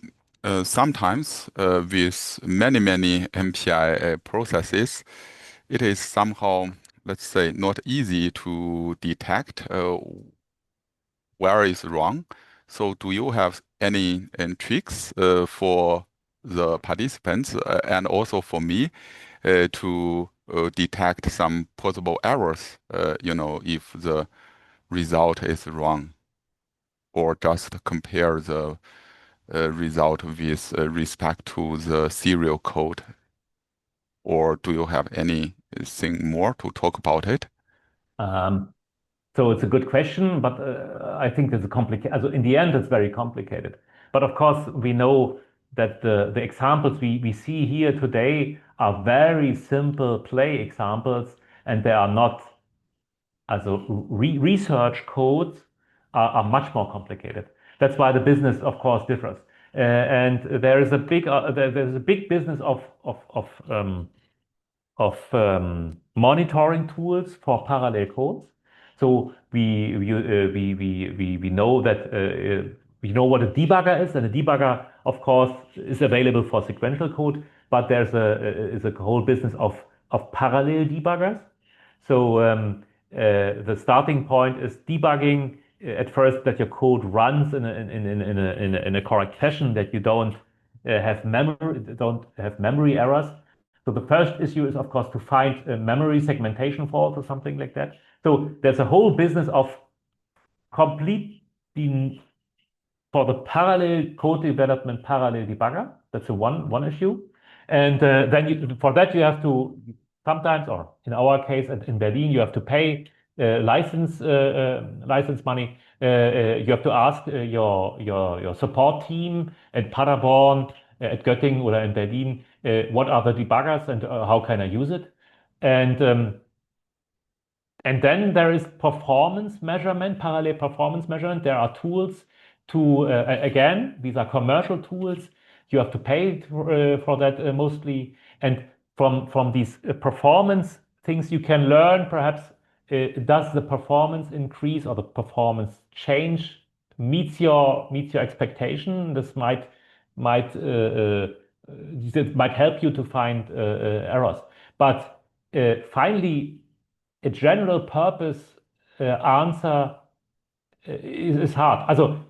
sometimes with many MPI processes, it is somehow, let's say, not easy to detect where is wrong. So do you have any tricks for the participants and also for me to detect some possible errors, if the result is wrong, or just compare the result with respect to the serial code? Or do you have anything more to talk about it? So it's a good question, but I think it's complicated. Also in the end, it's very complicated. But of course, we know that the examples we see here today are very simple play examples, and they are not, research codes are much more complicated. That's why the business, of course, differs. And there is a big there's a big business of monitoring tools for parallel codes. So we know that we know what a debugger is, and a debugger, of course, is available for sequential code. But there's a whole business of parallel debuggers. So the starting point is debugging at first that your code runs in a correct fashion, that you don't have memory errors. So the first issue is, of course, to find a memory segmentation fault or something like that. So there's a whole business of complete for the parallel code development, parallel debugger. That's one issue. And then for that, you have to sometimes, or in our case, in Berlin, you have to pay license money. You have to ask your support team at Paderborn, at Göttingen, or in Berlin, what are the debuggers and how can I use it? And then there is performance measurement, parallel performance measurement. There are tools to, again, these are commercial tools. You have to pay for that mostly. And from these performance things, you can learn perhaps, does the performance increase or the performance change meets your expectation? This might help you to find errors. But finally, a general purpose answer is hard. Also,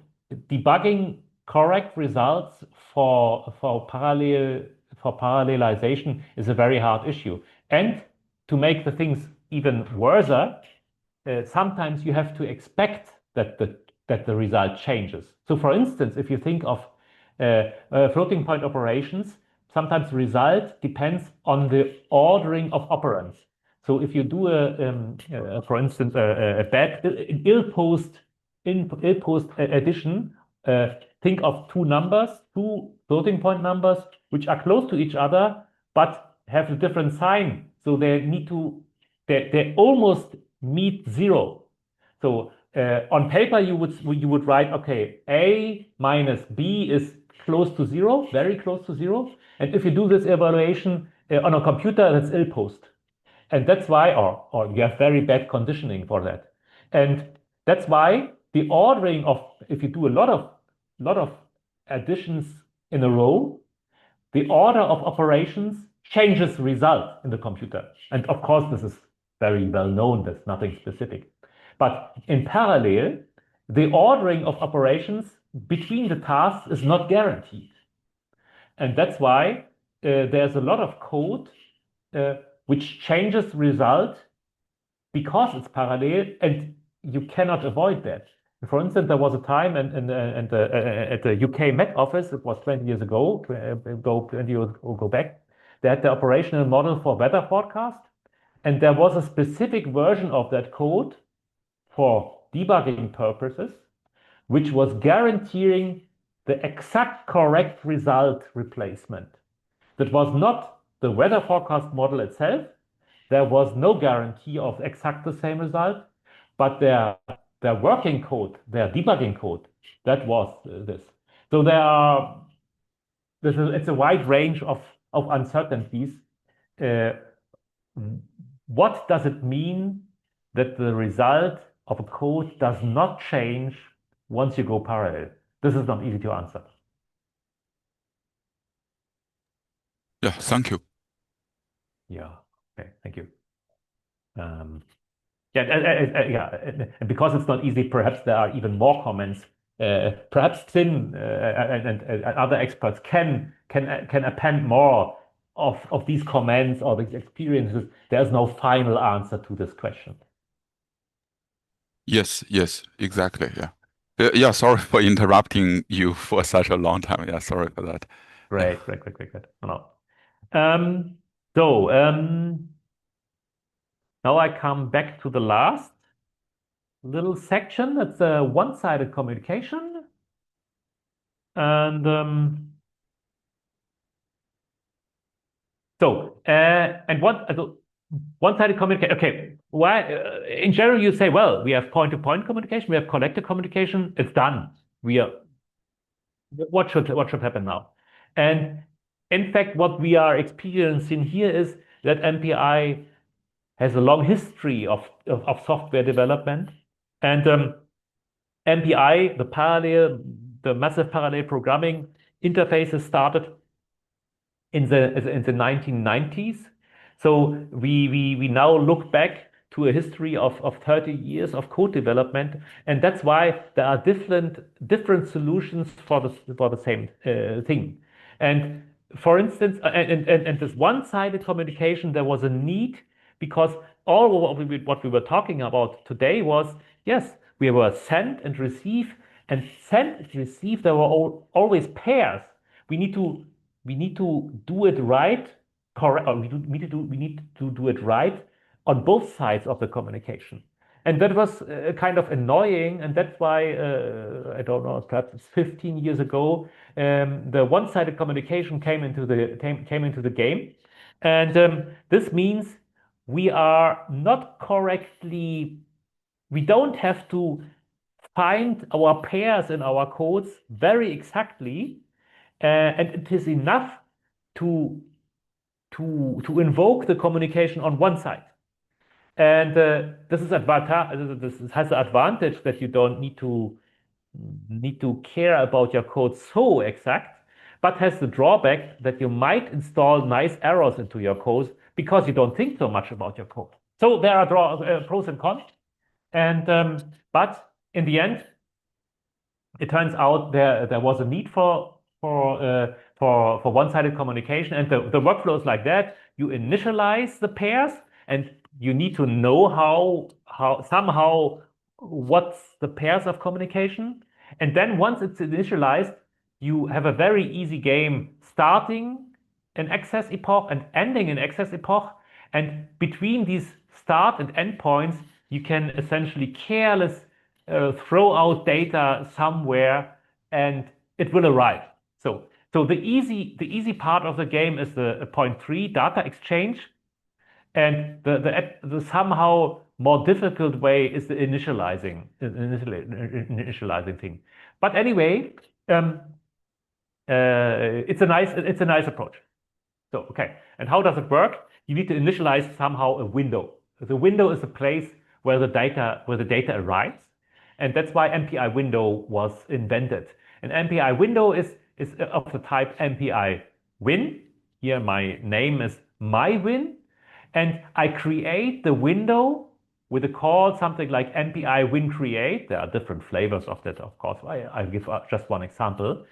debugging correct results for parallelization is a very hard issue. And to make the things even worse, sometimes you have to expect that the result changes. So, for instance, if you think of floating point operations, sometimes the result depends on the ordering of operands. So if you do for instance, a bad ill-post addition, think of two floating point numbers which are close to each other but have a different sign. So they almost meet zero. So on paper you would write, okay, A minus B is close to zero, very close to zero. And if you do this evaluation on a computer, that's ill-post. And that's why, or you have very bad conditioning for that. And that's why the ordering of, if you do a lot of additions in a row, the order of operations changes the result in the computer. And of course, this is very well known, there's nothing specific. But in parallel, the ordering of operations between the tasks is not guaranteed. And that's why there's a lot of code which changes result because it's parallel, and you cannot avoid that. For instance, there was a time at the UK Met Office, it was 20 years ago, 20 years ago back, they had the operational model for weather forecast, and there was a specific version of that code for debugging purposes, which was guaranteeing the exact correct result replacement. That was not the weather forecast model itself. There was no guarantee of exact the same result, but their working code, their debugging code, that was this. So it's a wide range of uncertainties. What does it mean that the result of a code does not change once you go parallel? This is not easy to answer. Yeah, thank you. Yeah, okay, thank you. And because it's not easy, perhaps there are even more comments. Perhaps Finn and other experts can append more of these comments or these experiences. There's no final answer to this question. Yes, exactly. Yeah. Sorry for interrupting you for such a long time. Yeah, sorry for that. Great. No. Now I come back to the last little section. It's a one-sided communication. And one-sided communication. Okay, why? In general, you say, well, we have point-to-point communication, we have collector communication. It's done. What should happen now? And in fact, what we are experiencing here is that MPI has a long history of software development, and MPI, the massive parallel programming interfaces started in the 1990s. So we now look back to a history of 30 years of code development, and that's why there are different solutions for the same thing. And for instance, and this one-sided communication, there was a need because all what we were talking about today was, yes, we were send and receive, and send and receive, there were always pairs. We need to do it right, correct, or we need to do it right on both sides of the communication. And that was kind of annoying, and that's why I don't know, perhaps 15 years ago, the one-sided communication came into the game, and this means we are not correctly. We don't have to find our pairs in our codes very exactly, and it is enough to invoke the communication on one side. And this has the advantage that you don't need to care about your code so exact, but has the drawback that you might install nice errors into your code because you don't think so much about your code. So there are pros and cons, and but in the end, it turns out there was a need for one-sided communication, and the workflow is like that. You initialize the pairs, and you need to know how somehow what's the pairs of communication, and then once it's initialized, you have a very easy game starting an access epoch and ending an access epoch, and between these start and end points, you can essentially careless throw out data somewhere, and it will arrive. So the easy part of the game is the point 3 data exchange, and the somehow more difficult way is the initializing thing. But anyway, it's a nice approach. So okay, and how does it work? You need to initialize somehow a window. The window is a place where the data arrives, and that's why MPI window was invented. An MPI window is of the type MPI win. Here my name is my win, and I create the window with a call something like MPI win create. There are different flavors of that, of course. I'll give just one example.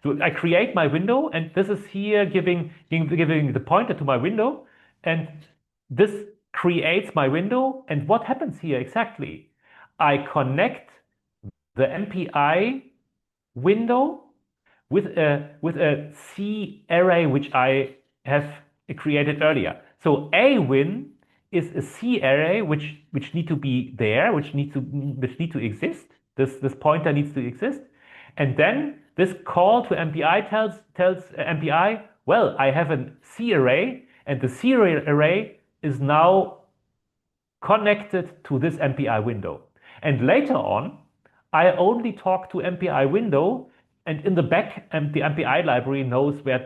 So I create my window, and this is here giving the pointer to my window, and this creates my window. And what happens here exactly? I connect the MPI window with a C array which I have created earlier. So a win is a C array which need to be there, which need to exist. This pointer needs to exist, and then this call to MPI tells MPI, well, I have a C array, and the C array is now connected to this MPI window. And later on, I only talk to MPI window, and in the back, the MPI library knows where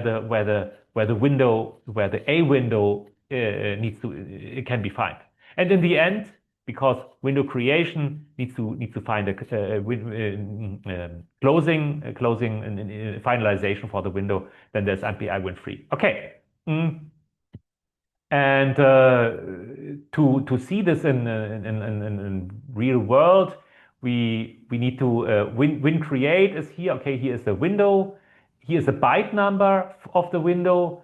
the A window it can be found. And in the end, because window creation needs to find a closing and finalization for the window, then there's MPI win free. Okay. And to see this in real world, we need to win create is here. Okay, here is the window. Here is the byte number of the window.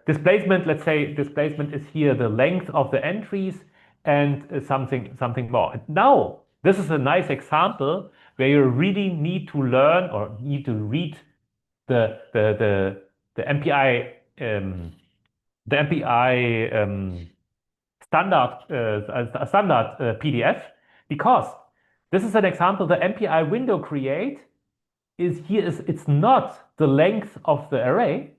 Displacement, let's say displacement is here the length of the entries, and something more. Now, this is a nice example where you really need to learn or need to read the MPI standard PDF, because this is an example. The MPI window create it's not the length of the array.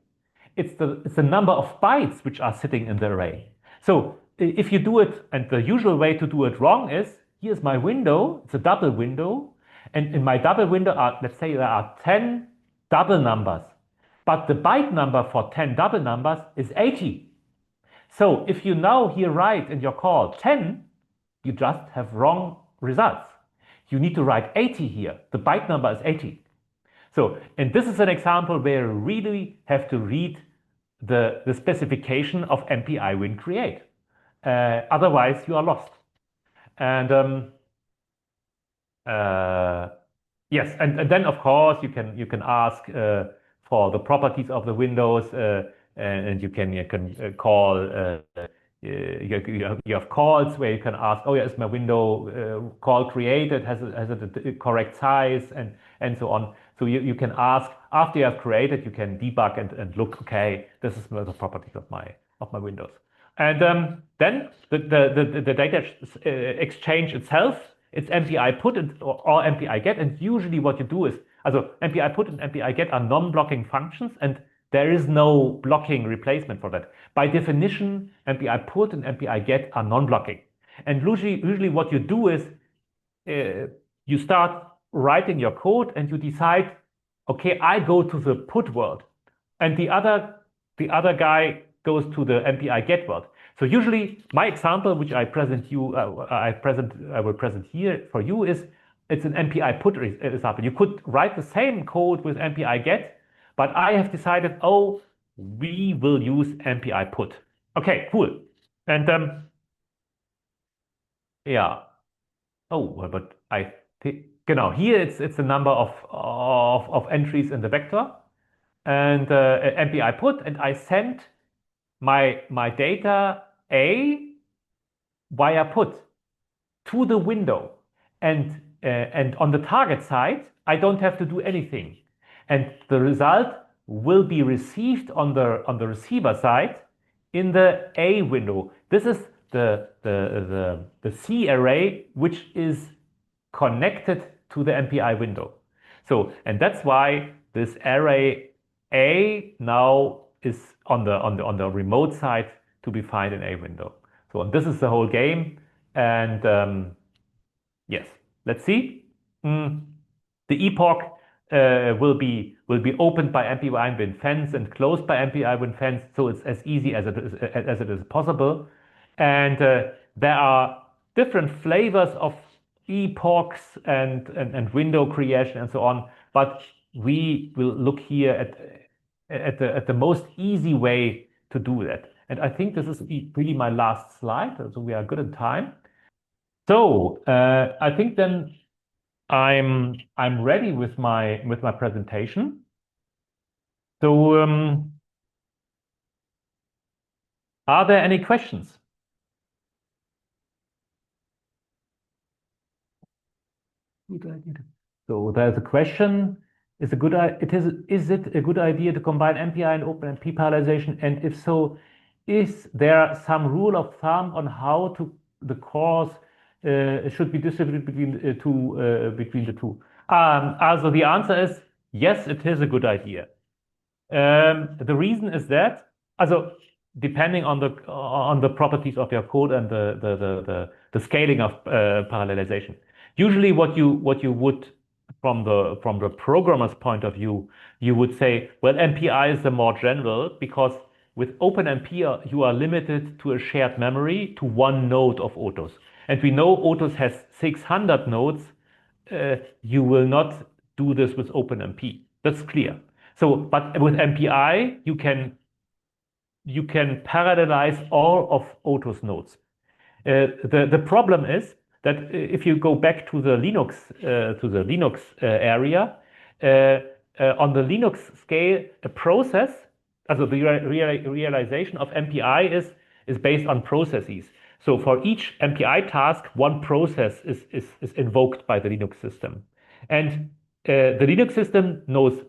It's the number of bytes which are sitting in the array. So if you do it, and the usual way to do it wrong is, here's my window, it's a double window, and in my double window let's say there are 10 double numbers, but the byte number for 10 double numbers is 80. So if you now here write in your call 10, you just have wrong results. You need to write 80 here. The byte number is 80. So, and this is an example where you really have to read the specification of MPI win create. Otherwise, you are lost. And yes, and then of course you can ask for the properties of the windows, and you can call. You have calls where you can ask, oh yeah, is my window call created? Has it the correct size, and so on. So you can ask after you have created, you can debug and look. Okay, this is the properties of my windows. And then the data exchange itself, it's MPI put or MPI get. And usually what you do is, also MPI put and MPI get are non-blocking functions, and there is no blocking replacement for that. By definition, MPI put and MPI get are non-blocking. And usually what you do is you start writing your code and you decide, okay, I go to the put world, and the other guy goes to the MPI get world. So usually my example, which I will present here for you, is it's an MPI put example. You could write the same code with MPI get, but I have decided, oh, we will use MPI put. Okay, cool. And yeah. Oh, well, but I think, genau, here it's the number of entries in the vector, and MPI put, and I send my data A via put to the window, and on the target side I don't have to do anything, and the result will be received on the receiver side in the A window. This is the C array, which is connected to the MPI window. So, and that's why this array A now is on the remote side to be found in A window. So, and this is the whole game. And yes, let's see. The epoch will be opened by MPI win fence and closed by MPI win fence. So it's as easy as it is possible. And there are different flavors of epochs and window creation and so on. But we will look here at the most easy way to do that. And I think this is really my last slide. So we are good in time. So I think then I'm ready with my presentation. So are there any questions? So there's a question. Is it a good idea to combine MPI and OpenMP parallelization? And if so, is there some rule of thumb on how the cores should be distributed between the two? Also the answer is yes, it is a good idea. The reason is that, also depending on the properties of your code and the scaling of parallelization. Usually, what you would, from the programmer's point of view, you would say, well, MPI is the more general, because with OpenMP you are limited to a shared memory to one node of Otos, and we know Otos has 600 nodes. You will not do this with OpenMP. That's clear. So, but with MPI you can parallelize all of Otos nodes. The problem is that if you go back to the Linux area, on the Linux scale, a process, also the realization of MPI is based on processes. So for each MPI task, one process is invoked by the Linux system, and the Linux system knows,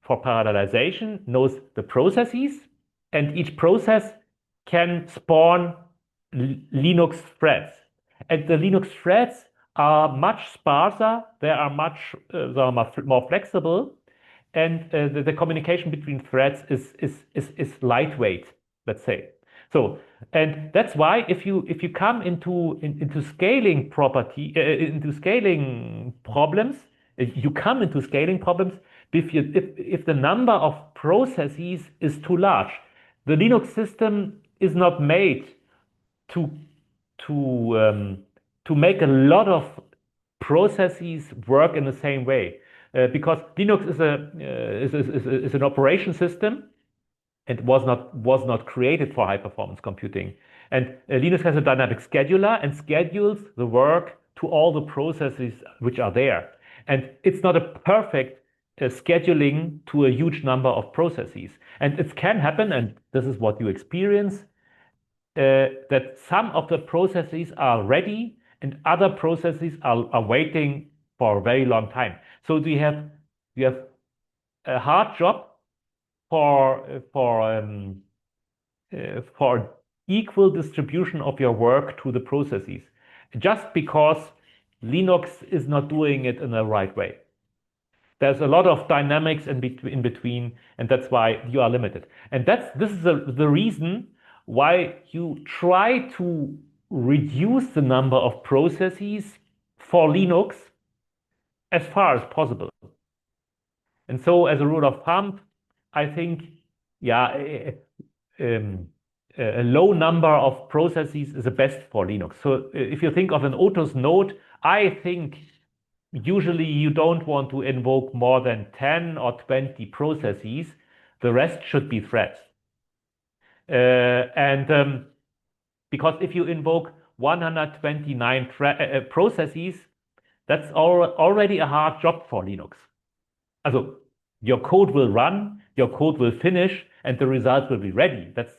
for parallelization, knows the processes, and each process can spawn Linux threads. And the Linux threads are much sparser, they are much more flexible, and the communication between threads is lightweight, let's say. So, and that's why if you come into scaling property into scaling problems, you come into scaling problems if the number of processes is too large. The Linux system is not made to make a lot of processes work in the same way, because Linux is an operation system and was not created for high performance computing. And Linux has a dynamic scheduler and schedules the work to all the processes which are there. And it's not a perfect scheduling to a huge number of processes. And it can happen, and this is what you experience, that some of the processes are ready and other processes are waiting for a very long time. So you have a hard job for equal distribution of your work to the processes, just because Linux is not doing it in the right way. There's a lot of dynamics in between, and that's why you are limited. And this is the reason why you try to reduce the number of processes for Linux as far as possible. And so, as a rule of thumb, I think, yeah, a low number of processes is the best for Linux. So if you think of an Otus node, I think usually you don't want to invoke more than 10 or 20 processes. The rest should be threads. Because if you invoke 129 processes, that's already a hard job for Linux. Also, your code will run, your code will finish, and the results will be ready. That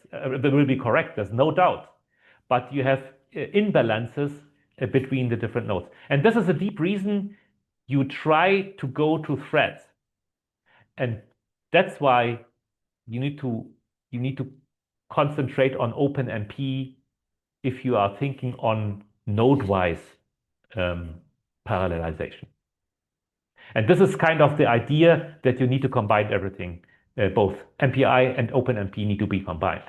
will be correct, there's no doubt. But you have imbalances between the different nodes. And this is a deep reason you try to go to threads. And that's why you need to concentrate on OpenMP if you are thinking on node-wise parallelization. And this is kind of the idea that you need to combine everything. Both MPI and OpenMP need to be combined.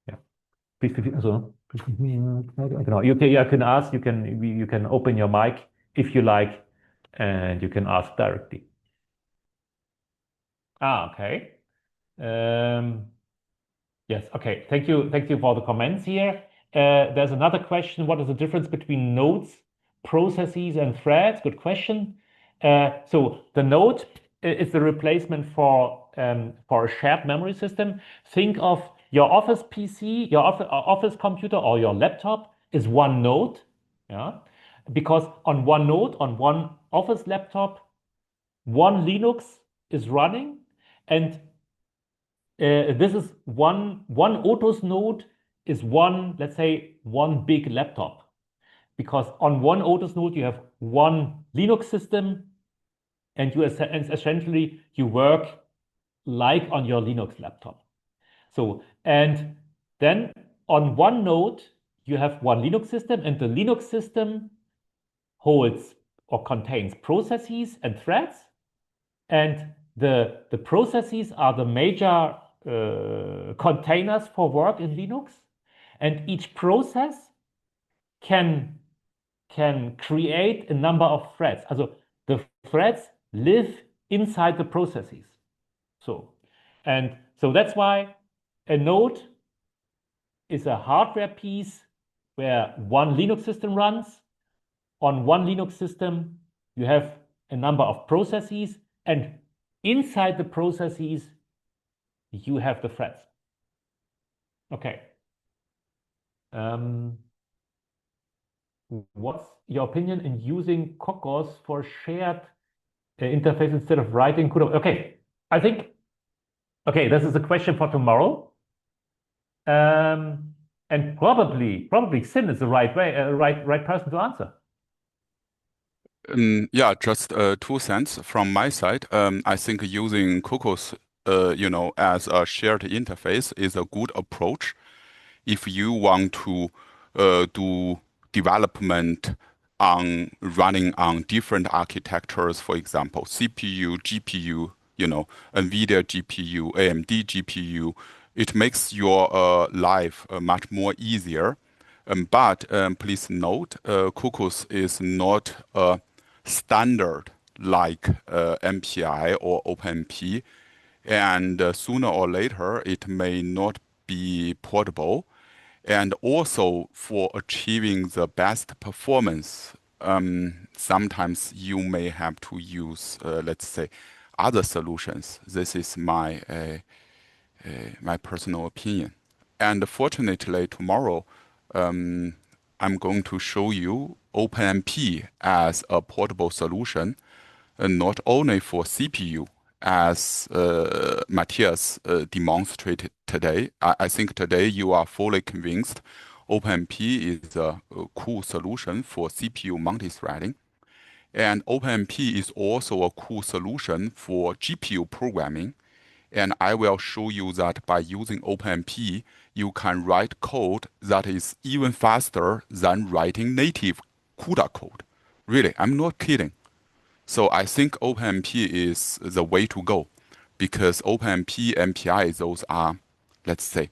Yeah. Please, also, you can ask, you can open your mic if you like, and you can ask directly. Okay. Yes, okay. Thank you for the comments here. There's another question. What is the difference between nodes, processes, and threads? Good question. So the node is the replacement for a shared memory system. Think of your office PC, your office computer, or your laptop is one node. Yeah, because on one node, on one office laptop, one Linux is running, and this is one Otus node is one, let's say, one big laptop. Because on one Otus node, you have one Linux system, and essentially you work like on your Linux laptop. So, and then on one node, you have one Linux system, and the Linux system holds or contains processes and threads, and the processes are the major containers for work in Linux, and each process can create a number of threads. Also, the threads live inside the processes. So that's why a node is a hardware piece where one Linux system runs. On one Linux system, you have a number of processes, and inside the processes, you have the threads. Okay. What's your opinion in using Kokkos for shared interface instead of writing code? Okay, I think, okay, this is a question for tomorrow. And probably Sin is the right way, right person to answer. Yeah, just 2 cents from my side. I think using Kokkos, as a shared interface is a good approach if you want to do development on running on different architectures, for example, CPU, GPU, NVIDIA GPU, AMD GPU. It makes your life much more easier. But please note, Kokkos is not a standard like MPI or OpenMP, and sooner or later it may not be portable. And also for achieving the best performance, sometimes you may have to use, let's say, other solutions. This is my personal opinion. And fortunately, tomorrow, I'm going to show you OpenMP as a portable solution, not only for CPU, as Matthias demonstrated today. I think today you are fully convinced OpenMP is a cool solution for CPU multithreading. And OpenMP is also a cool solution for GPU programming. And I will show you that by using OpenMP, you can write code that is even faster than writing native CUDA code. Really, I'm not kidding. So I think OpenMP is the way to go because OpenMP MPI, those are, let's say,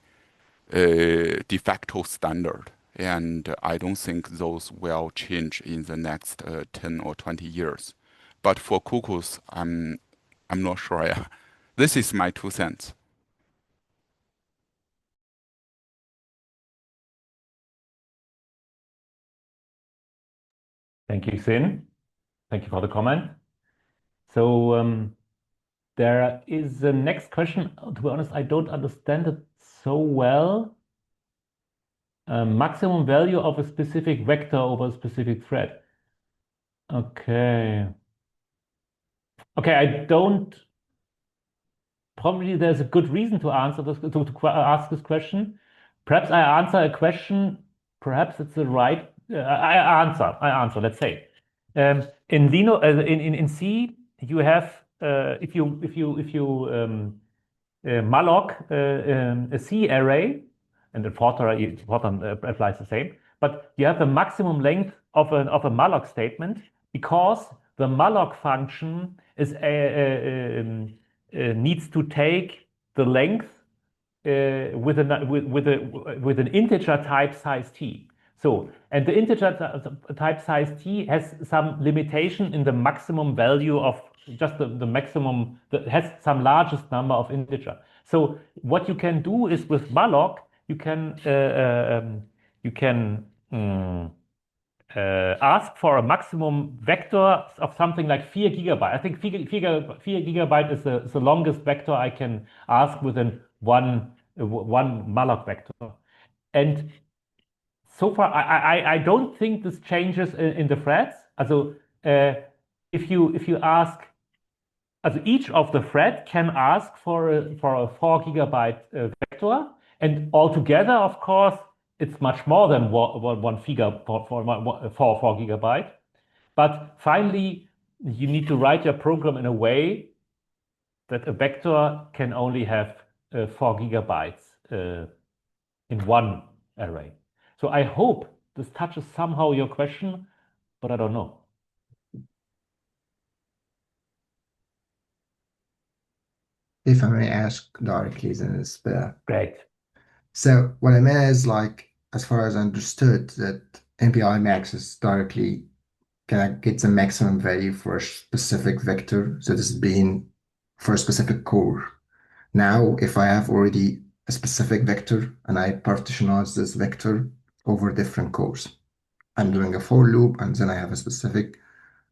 de facto standard. And I don't think those will change in the next 10 or 20 years. But for Kokkos, I'm not sure. Yeah. This is my 2 cents. Thank you, Xin. Thank you for the comment. So there is the next question. To be honest, I don't understand it so well. Maximum value of a specific vector over a specific thread. Okay. Okay, I don't. Probably there's a good reason to answer this, to ask this question. Perhaps I answer a question. Perhaps it's the right. I answer. Let's say, in Linux, in C, you have if you malloc a C array, and the Fortran applies the same. But you have the maximum length of a malloc statement because the malloc function is needs to take the length with an integer type size t. So, and the integer type size t has some limitation in the maximum value of just the maximum that has some largest number of integer. So what you can do is with malloc, you can ask for a maximum vector of something like 4 gigabyte. I think 4 gigabyte is the longest vector I can ask within one malloc vector. And so far, I don't think this changes in the threads. Also, if you ask, also each of the thread can ask for a 4 gigabyte vector, and altogether, of course, it's much more than one figure for 4 gigabyte. But finally, you need to write your program in a way that a vector can only have 4 gigabytes in one array. So I hope this touches somehow your question, but I don't know. If I may ask directly, then it's better. Great. So what I meant is, like, as far as I understood, that MPI max is directly can get the maximum value for a specific vector that is being for a specific core. Now, if I have already a specific vector and I partitionize this vector over different cores, I'm doing a for loop, and then I have a specific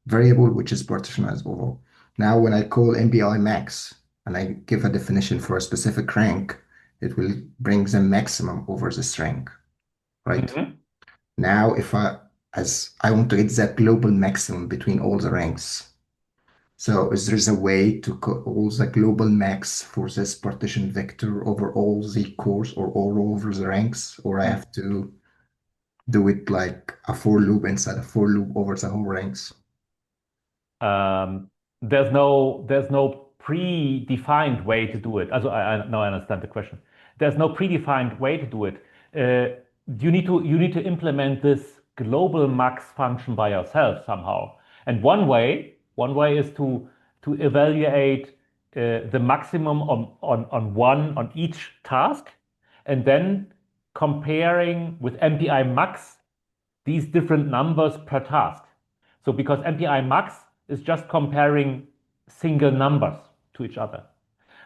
variable which is partitionized over. Now, when I call MPI max and I give a definition for a specific rank, it will bring the maximum over this rank, right? Mm-hmm. Now, as I want to get that global maximum between all the ranks. So is there a way to call the global max for this partition vector over all the cores or all over the ranks, or I have to do it like a for loop inside a for loop over the whole ranks? There's no predefined way to do it. Also, now I understand the question. There's no predefined way to do it. You need to implement this global max function by yourself somehow. And one way is to evaluate the maximum on each task, and then comparing with MPI max these different numbers per task. So because MPI max is just comparing single numbers to each other.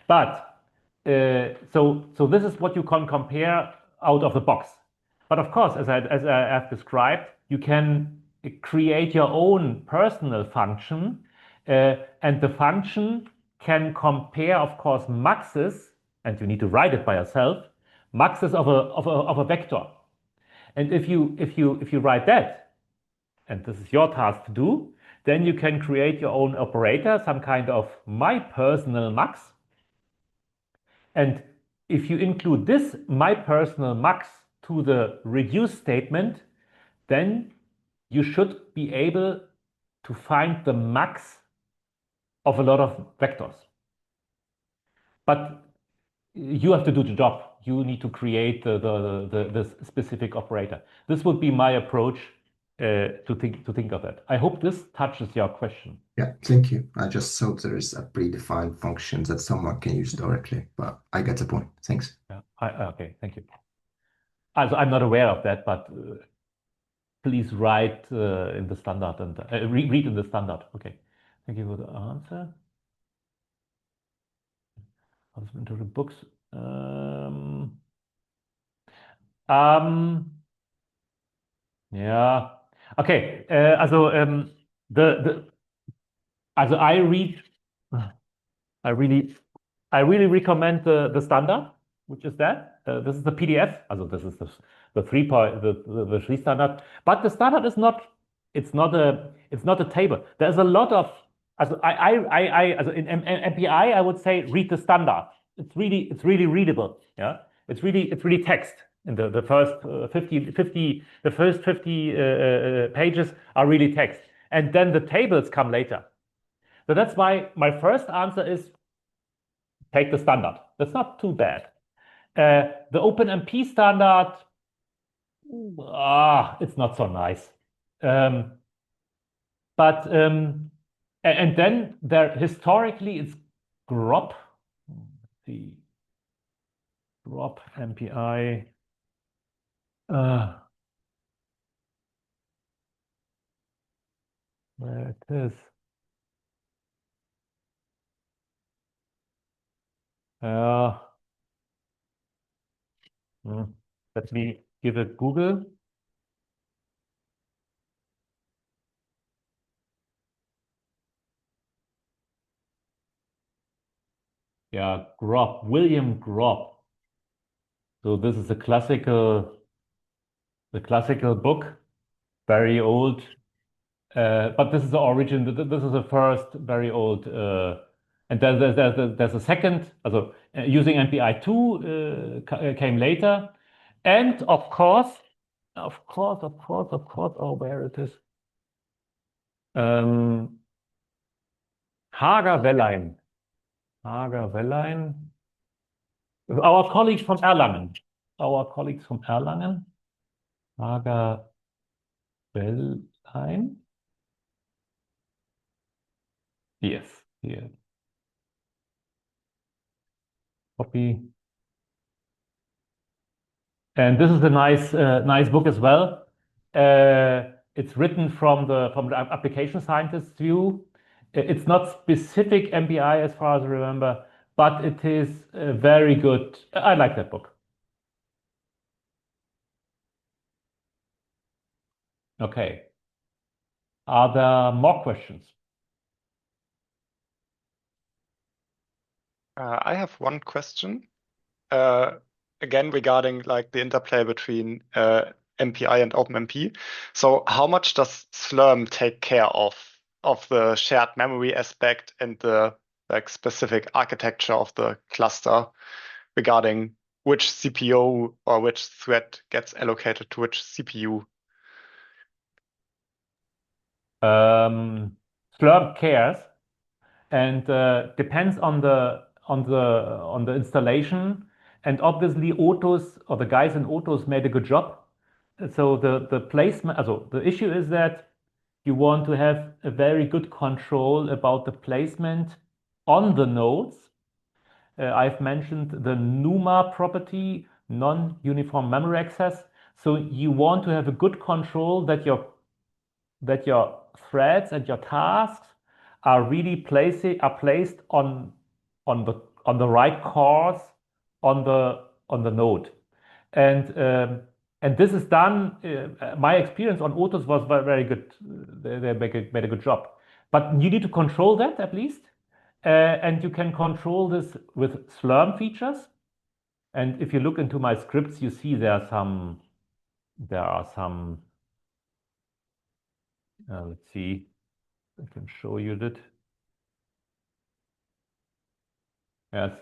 But so this is what you can compare out of the box. But of course, as I have described, you can create your own personal function, and the function can compare, of course, maxes, and you need to write it by yourself, maxes of a vector. And if you write that, and this is your task to do, then you can create your own operator, some kind of my personal max. And if you include this my personal max to the reduce statement, then you should be able to find the max of a lot of vectors. But you have to do the job. You need to create the specific operator. This would be my approach to think of it. I hope this touches your question. Yeah, thank you. I just thought there is a predefined function that someone can use directly, but I get the point. Thanks. Yeah. Okay, thank you. Also, I'm not aware of that, but please write in the standard and read in the standard. Okay, thank you for the answer. I'll into the books. Yeah. Okay. Also I really recommend the standard, which is that. This is the PDF. Also this is the three standard. But the standard is not. It's not a table. There's a lot of. Also in MPI I would say read the standard. It's really readable. Yeah. It's really text. And the first 50 pages are really text, and then the tables come later. So that's why my first answer is take the standard. That's not too bad. The OpenMP standard, it's not so nice. But and then there historically it's Gropp. Let's see, Gropp MPI. Where it is. Let me give it Google. Yeah, Gropp, William Gropp. So this is the classical book, very old. But this is the origin. This is the first very old. And there's a second. Also using MPI2 came later, and of course. Oh, where it is? Hager, Wellei. Our colleagues from Erlangen. Hager, Wellei. Yes, here. Copy. And this is a nice book as well. It's written from the application scientist's view. It's not specific MPI as far as I remember, but it is very good. I like that book. Okay. Are there more questions? I have one question. Again, regarding like the interplay between MPI and OpenMP. So how much does SLURM take care of the shared memory aspect and the like specific architecture of the cluster regarding which CPU or which thread gets allocated to which CPU? SLURM cares, and depends on the installation. And obviously, Otos or the guys in Otos made a good job. So the placement. Also the issue is that you want to have a very good control about the placement on the nodes. I've mentioned the NUMA property, non-uniform memory access. So you want to have a good control that your threads and your tasks are really placed on the right cores on the node, and this is done. My experience on Otos was very good. They made a good job, but you need to control that at least. and you can control this with SLURM features. And if you look into my scripts, you see there are some, let's see, I can show you that. Yes.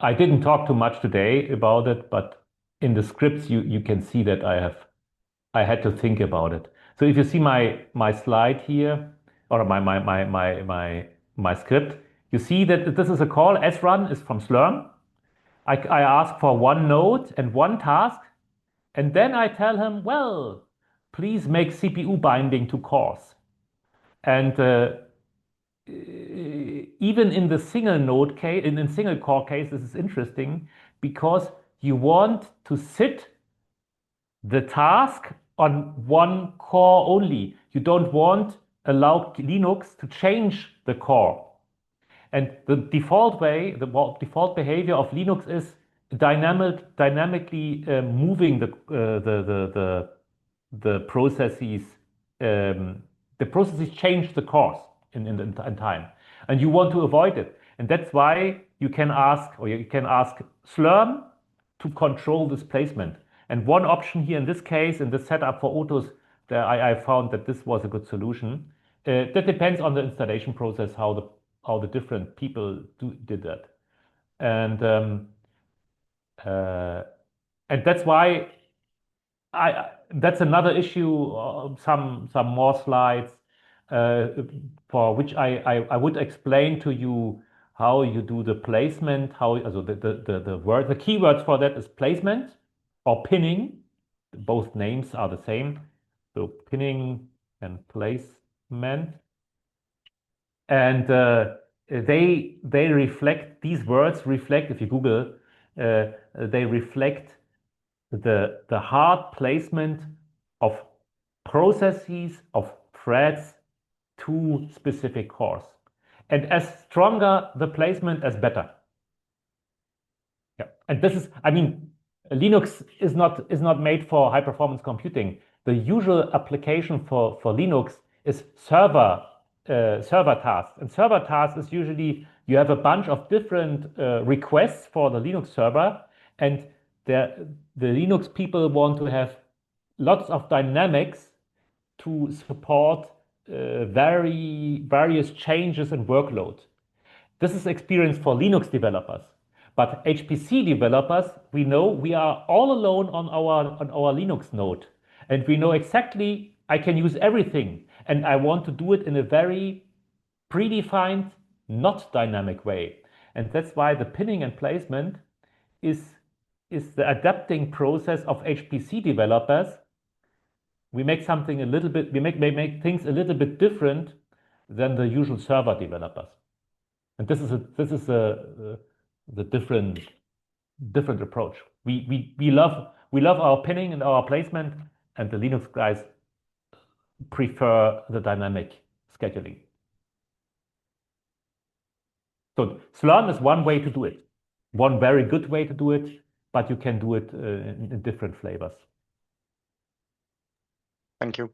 I didn't talk too much today about it, but in the scripts, you can see that I had to think about it. So if you see my slide here, or my script, you see that this is a call. srun is from SLURM. I ask for one node and one task, and then I tell him, well, please make CPU binding to cores. And even in the single node case, in single core case, this is interesting because you want to sit the task on one core only. You don't want allow Linux to change the core. And the default way, the default behavior of Linux is dynamically moving the processes. The processes change the cores in time, and you want to avoid it. And that's why you can ask SLURM to control this placement. And one option here in this case, in the setup for autos, I found that this was a good solution. That depends on the installation process, how the different people did that. And that's why that's another issue. Some more slides for which I would explain to you how you do the placement. Also the keywords for that is placement or pinning. Both names are the same. So pinning and placement, and they reflect, these words reflect, if you Google, they reflect the hard placement of processes, of threads to specific cores. And as stronger the placement, as better. Yeah. And this is, I mean, Linux is not made for high performance computing. The usual application for Linux is server tasks. And server tasks is usually you have a bunch of different requests for the Linux server, and the Linux people want to have lots of dynamics to support various changes in workload. This is experience for Linux developers. But HPC developers, we know we are all alone on our Linux node. And we know exactly I can use everything. And I want to do it in a very predefined, not dynamic way. And that's why the pinning and placement is the adapting process of HPC developers. We make something a little bit, we make things a little bit different than the usual server developers. And this is the different approach. We love our pinning and our placement, and the Linux guys prefer the dynamic scheduling. So SLURM is one way to do it, one very good way to do it, but you can do it in different flavors. Thank you.